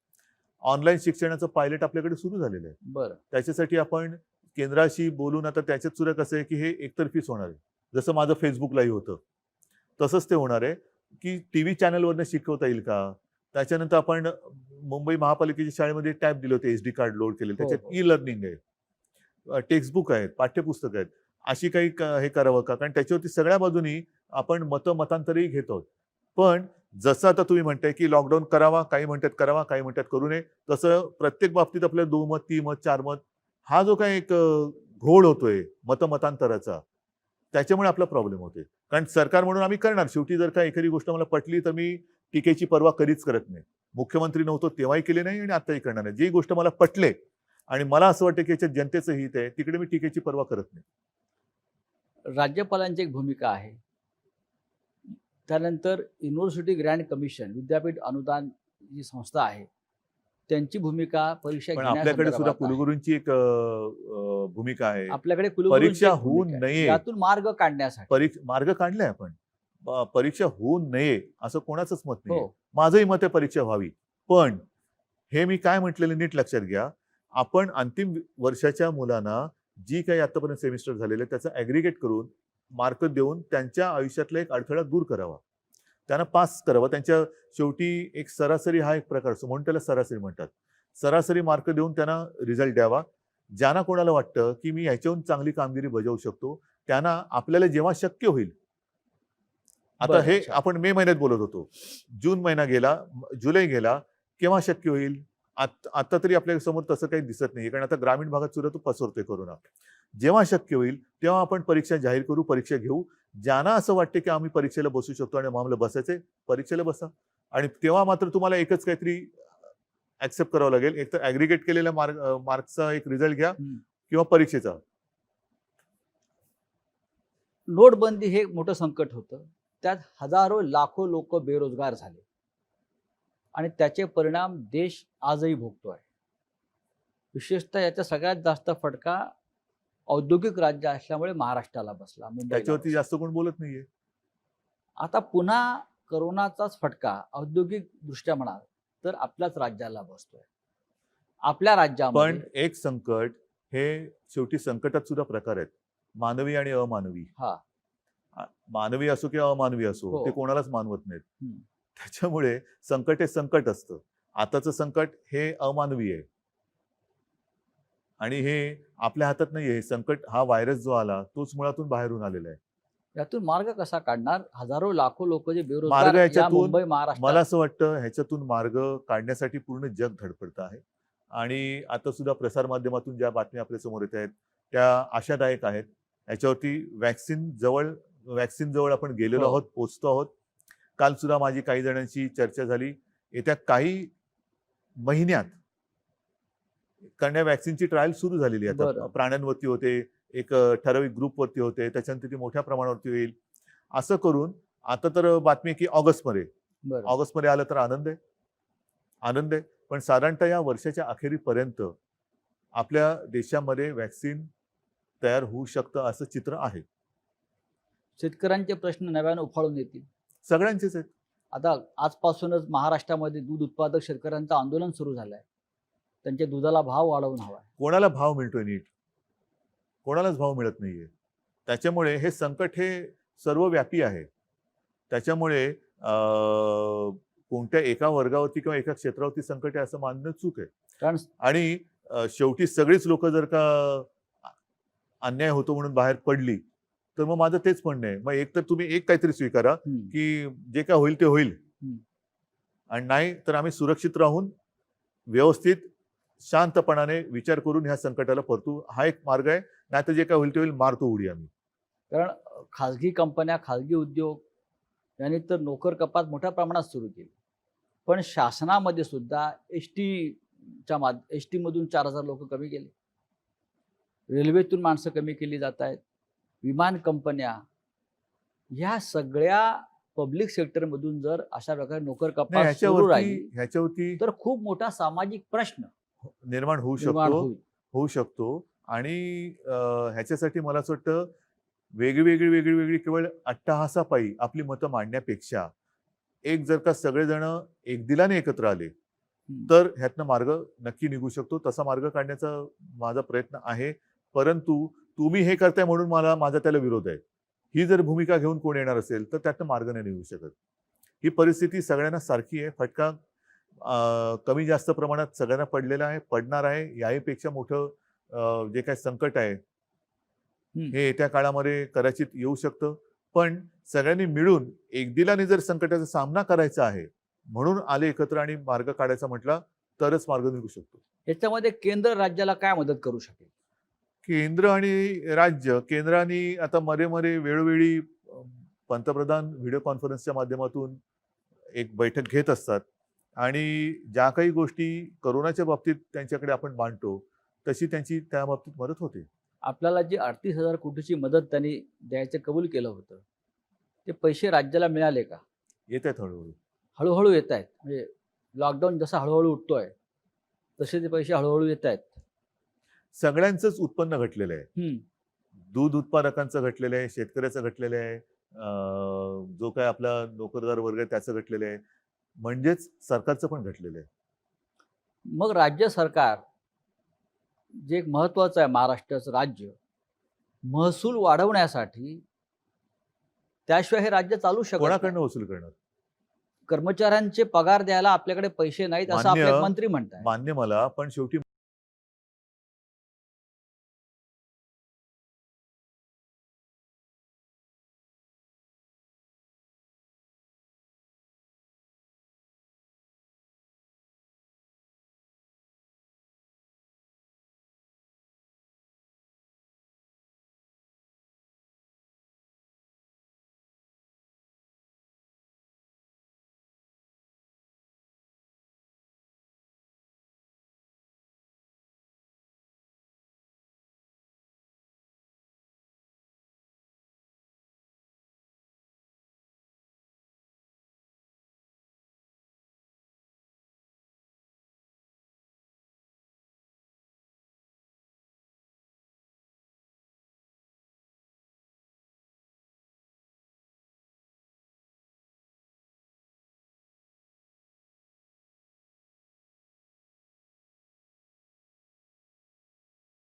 [SPEAKER 2] ऑनलाईन शिक्षणाचं पायलट आपल्याकडे सुरू झालेलं आहे.
[SPEAKER 1] बरं.
[SPEAKER 2] त्याच्यासाठी आपण केंद्राशी बोलून, आता त्याच्यात सुद्धा कसं आहे की हे एकतर्फीच होणार आहे. जसं माझं फेसबुक लाईव्ह होतं तसंच ते होणार आहे की टीव्ही चॅनलवरनं शिकवता येईल का. त्याच्यानंतर आपण मुंबई महापालिकेच्या शाळेमध्ये टॅब दिले होते, SD कार्ड लोड केले, त्याच्यात ई-लर्निंग आहे, टेक्स्टबुक आहेत, पाठ्यपुस्तक आहेत. अशी काही हे करावं का, कारण त्याच्यावरती सगळ्या बाजूनी आपण मतांतरही घेत आहोत. पण जसं आता तुम्ही म्हणताय की लॉकडाऊन करावा, काही म्हणतात करावा, काही म्हणतात करू नये, तसं प्रत्येक बाबतीत आपल्याला 2 मत, 3 मत, 4 मत हा जो काही एक घोळ होतोय मतांतराचा, त्याच्यामुळे आपला प्रॉब्लेम होतोय. कारण सरकार म्हणून आम्ही करणार. शेवटी जर का एखादी गोष्ट मला पटली तर मी टीकेची पर्वा कधीच करत नाही. मुख्यमंत्री नव्हतो तेव्हाही केले नाही आणि आताही करणार नाही. जी गोष्ट मला पटले आणि मला असं वाटतं की याच्यात जनतेचं हित आहे, तिकडे मी टीकेची पर्वा करत नाही.
[SPEAKER 1] राज्यपालांची एक भूमिका आहे. त्यानंतर युनिव्हर्सिटी ग्रँट कमिशन, विद्यापीठ अनुदान जी संस्था आहे, त्यांची भूमिका परीक्षा
[SPEAKER 2] पण आपल्याकडे सुद्धा कुलगुरूंची एक भूमिका आहे.
[SPEAKER 1] आपल्याकडे
[SPEAKER 2] परीक्षा होऊ नये
[SPEAKER 1] त्यातून मार्ग काढण्यासाठी
[SPEAKER 2] मार्ग काढलाय आपण. परीक्षा होऊ नये असं कोणाचंच मत नाही. माझंही मत आहे परीक्षा व्हावी. पण हे मी काय म्हटलेलं नीट लक्षात घ्या. आपण अंतिम वर्षाच्या मुलांना जी काही आतापर्यंत सेमिस्टर झालेले त्याचं ऍग्रिगेट करून मार्क देऊन त्यांच्या आयुष्यातला एक अडथळा दूर करावा, त्यांना पास करावं. त्यांच्या शेवटी एक सरासरी हा एक प्रकार असतो, म्हणून त्याला सरासरी म्हणतात. सरासरी मार्क देऊन त्यांना रिझल्ट द्यावा. ज्यांना कोणाला वाटतं की मी ह्याच्याहून चांगली कामगिरी बजावू शकतो, त्यांना आपल्याला जेव्हा शक्य होईल, आता हे आपण मे महिन्यात बोलत होतो, जून महिना गेला, जुलै गेला, केव्हा शक्य होईल. आता तरी आपल्या समोर तसं काही दिसत नाही, कारण आता ग्रामीण भागात सुद्धा तो पसरतोय कोरोना. जेव्हा शक्य होईल तेव्हा आपण परीक्षा जाहीर करू, परीक्षा घेऊ. ज्यांना असं वाटतं की आम्ही परीक्षेला बसू शकतो आणि आम्हाला बसायचंय, परीक्षेला बसा. आणि तेव्हा मात्र तुम्हाला एकच काहीतरी ऍक्सेप्ट करावं लागेल, एक तर ऍग्रिगेट केलेल्या मार्क्सचा एक रिझल्ट घ्या किंवा परीक्षेचा.
[SPEAKER 1] नोटबंदी हे मोठं संकट होतं. त्यात हजारो लाखो लोक बेरोजगार झाले आणि त्याचे परिणाम देश आजही भोगतोय. विशेषतः याचा सगळ्यात जास्त फटका औद्योगिक राज्य असल्यामुळे महाराष्ट्राला बसला,
[SPEAKER 2] त्याच्यावरती जास्त कोण बोलत नाहीये.
[SPEAKER 1] आता पुन्हा करोनाचाच फटका औद्योगिक दृष्ट्या म्हणाल तर आपल्याच राज्याला बसतोय. आपल्या राज्यामध्ये
[SPEAKER 2] पण एक संकट हे शेवटी संकटात सुद्धा प्रकार आहेत, मानवी आणि अमानवी. मानवी असो किंवा अमानवी असो, ते कोणालाच मानवत नाहीत. त्याच्यामुळे संकट हे संकट असतं. आताचं संकट हे अमानवी आहे आणि हे आपल्या हातात नाहीये. संकट हा व्हायरस जो आला तोच मुळातून बाहेरून आलेला आहे.
[SPEAKER 1] यातून मार्ग कसा काढणार. हजारो लाखो लोक जे
[SPEAKER 2] मार्ग
[SPEAKER 1] बेरोजगार
[SPEAKER 2] याच्यातून
[SPEAKER 1] मुंबई महाराष्ट्र,
[SPEAKER 2] मला असं वाटतं ह्याच्यातून मार्ग काढण्यासाठी पूर्ण जग धडपडत आहे. आणि आता सुद्धा प्रसार माध्यमातून ज्या बातम्या आपल्या समोर येत आहेत त्या आशादायक आहेत. याच्यावरती वॅक्सिन जवळ आपण गेलेलो आहोत, पोहोचतो आहोत. काल सुद्धा माझी काही जणांशी चर्चा झाली. येत्या काही महिन्यात कारण या वॅक्सिनची ट्रायल सुरू झालेली आहे. आता प्राण्यांवरती होते, एक ठराविक ग्रुपवरती होते, त्याच्यानंतर ती मोठ्या प्रमाणावरती होईल. असं करून आता तर बातमी आहे की ऑगस्टमध्ये आलं तर आनंद आहे. पण साधारणतः या वर्षाच्या अखेरीपर्यंत आपल्या देशामध्ये वॅक्सिन तयार होऊ शकतं असं चित्र आहे.
[SPEAKER 1] शेतकऱ्यांचे प्रश्न नव्याने उफाळून येतील.
[SPEAKER 2] सगळ्यांचेच आहेत.
[SPEAKER 1] आता आजपासूनच महाराष्ट्रामध्ये दूध उत्पादक शेतकऱ्यांचं आंदोलन सुरू झालंय. त्यांच्या दुधाला भाव वाढवून हवाय.
[SPEAKER 2] कोणाला भाव मिळतोय नीट? कोणालाच भाव मिळत नाहीये. त्याच्यामुळे हे संकट हे सर्वव्यापी आहे. त्याच्यामुळे कोणत्या एका वर्गावरती किंवा एका क्षेत्रावरती संकट आहे असं मानणं चूक आहे. आणि शेवटी सगळीच लोक जर का अन्याय होतो म्हणून बाहेर पडली तर मग माझं तेच म्हणणं आहे, मग एक तर तुम्ही एक काहीतरी स्वीकारा की जे काय होईल ते होईल, आणि नाही तर आम्ही सुरक्षित राहून व्यवस्थित शांतपणाने विचार करून ह्या संकटाला परतू. हा एक मार्ग आहे. नाही तर जे काय होईल ते होईल, मारतो उडी आम्ही.
[SPEAKER 1] कारण खाजगी कंपन्या, खाजगी उद्योग यांनी तर नोकर कपात मोठ्या प्रमाणात सुरू केली. पण शासनामध्ये सुद्धा एसटी मधून 4000 लोक कमी केले. रेल्वेतून माणसं कमी केली जात आहेत, विमान कंपन्या, ह्या सगळ्या पब्लिक सेक्टरमधून जर अशा प्रकारे नोकर
[SPEAKER 2] नाही,
[SPEAKER 1] कपात सुरू राहिली
[SPEAKER 2] ह्याच्यावरती
[SPEAKER 1] तर खूप मोठा सामाजिक प्रश्न
[SPEAKER 2] निर्माण होऊ
[SPEAKER 1] निर्माण
[SPEAKER 2] शकतो
[SPEAKER 1] होईल.
[SPEAKER 2] आणि ह्याच्यासाठी मला असं वाटतं वेगळी केवळ अट्टहासापायी आपली मतं मांडण्यापेक्षा एक जर का सगळेजण एकदिलाने एकत्र आले तर ह्यातनं मार्ग नक्की निघू शकतो. तसा मार्ग काढण्याचा माझा प्रयत्न आहे. परंतु तुम्ही हे करताय म्हणून माझा त्याला विरोध आहे, ही जर भूमिका घेऊन कोण येणार असेल तर त्यातनं मार्ग नाही निघू शकत. ही परिस्थिती सगळ्यांना सारखी आहे. फटका कमी जास्त प्रमाणात सगळ्यांना पडलेला आहे, पडणार आहे. याहीपेक्षा मोठं जे काही संकट आहे हे येत्या काळामध्ये कदाचित येऊ शकतं. पण सगळ्यांनी मिळून एकदिलाने जर संकटाचा सामना करायचा आहे म्हणून आले एकत्र आणि मार्ग काढायचा म्हटला तरच मार्ग निघू शकतो.
[SPEAKER 1] याच्यामध्ये केंद्र राज्याला काय मदत करू शकेल?
[SPEAKER 2] केंद्र आणि राज्य, केंद्राने आता मध्ये वेळोवेळी पंतप्रधान व्हिडिओ कॉन्फरन्सच्या माध्यमातून एक बैठक घेत असतात आणि ज्या काही गोष्टी कोरोनाच्या बाबतीत त्यांच्याकडे आपण मांडतो तशी त्यांची त्या बाबतीत मदत होते.
[SPEAKER 1] आपल्याला जी 38,000 कोटीची मदत त्यांनी द्यायचं कबूल केलं होतं, ते पैसे राज्याला मिळाले का?
[SPEAKER 2] येत आहेत हळूहळू.
[SPEAKER 1] हळूहळू येत आहेत. म्हणजे लॉकडाऊन जसा हळूहळू उठतोय तसे ते पैसे हळूहळू येत आहेत.
[SPEAKER 2] सगळ्यांचंच उत्पन्न घटलेलं आहे. दूध उत्पादकांचं घटलेलं आहे, शेतकऱ्याचं घटलेलं आहे, जो काय आपला नोकरदार वर्ग आहे त्याचं घटलेलं आहे, म्हणजेच सरकारचं पण घटलेलं आहे.
[SPEAKER 1] मग राज्य सरकार जे एक महत्वाचं आहे, महाराष्ट्राचं राज्य महसूल वाढवण्यासाठी, त्याशिवाय हे राज्य चालू शकत
[SPEAKER 2] कोणाकडनं
[SPEAKER 1] नाही.
[SPEAKER 2] वसूल करणार?
[SPEAKER 1] कर्मचाऱ्यांचे पगार द्यायला आपल्याकडे पैसे नाहीत असं
[SPEAKER 2] मान्य.
[SPEAKER 1] आपले मंत्री म्हणतात.
[SPEAKER 2] मान्य मला, पण शेवटी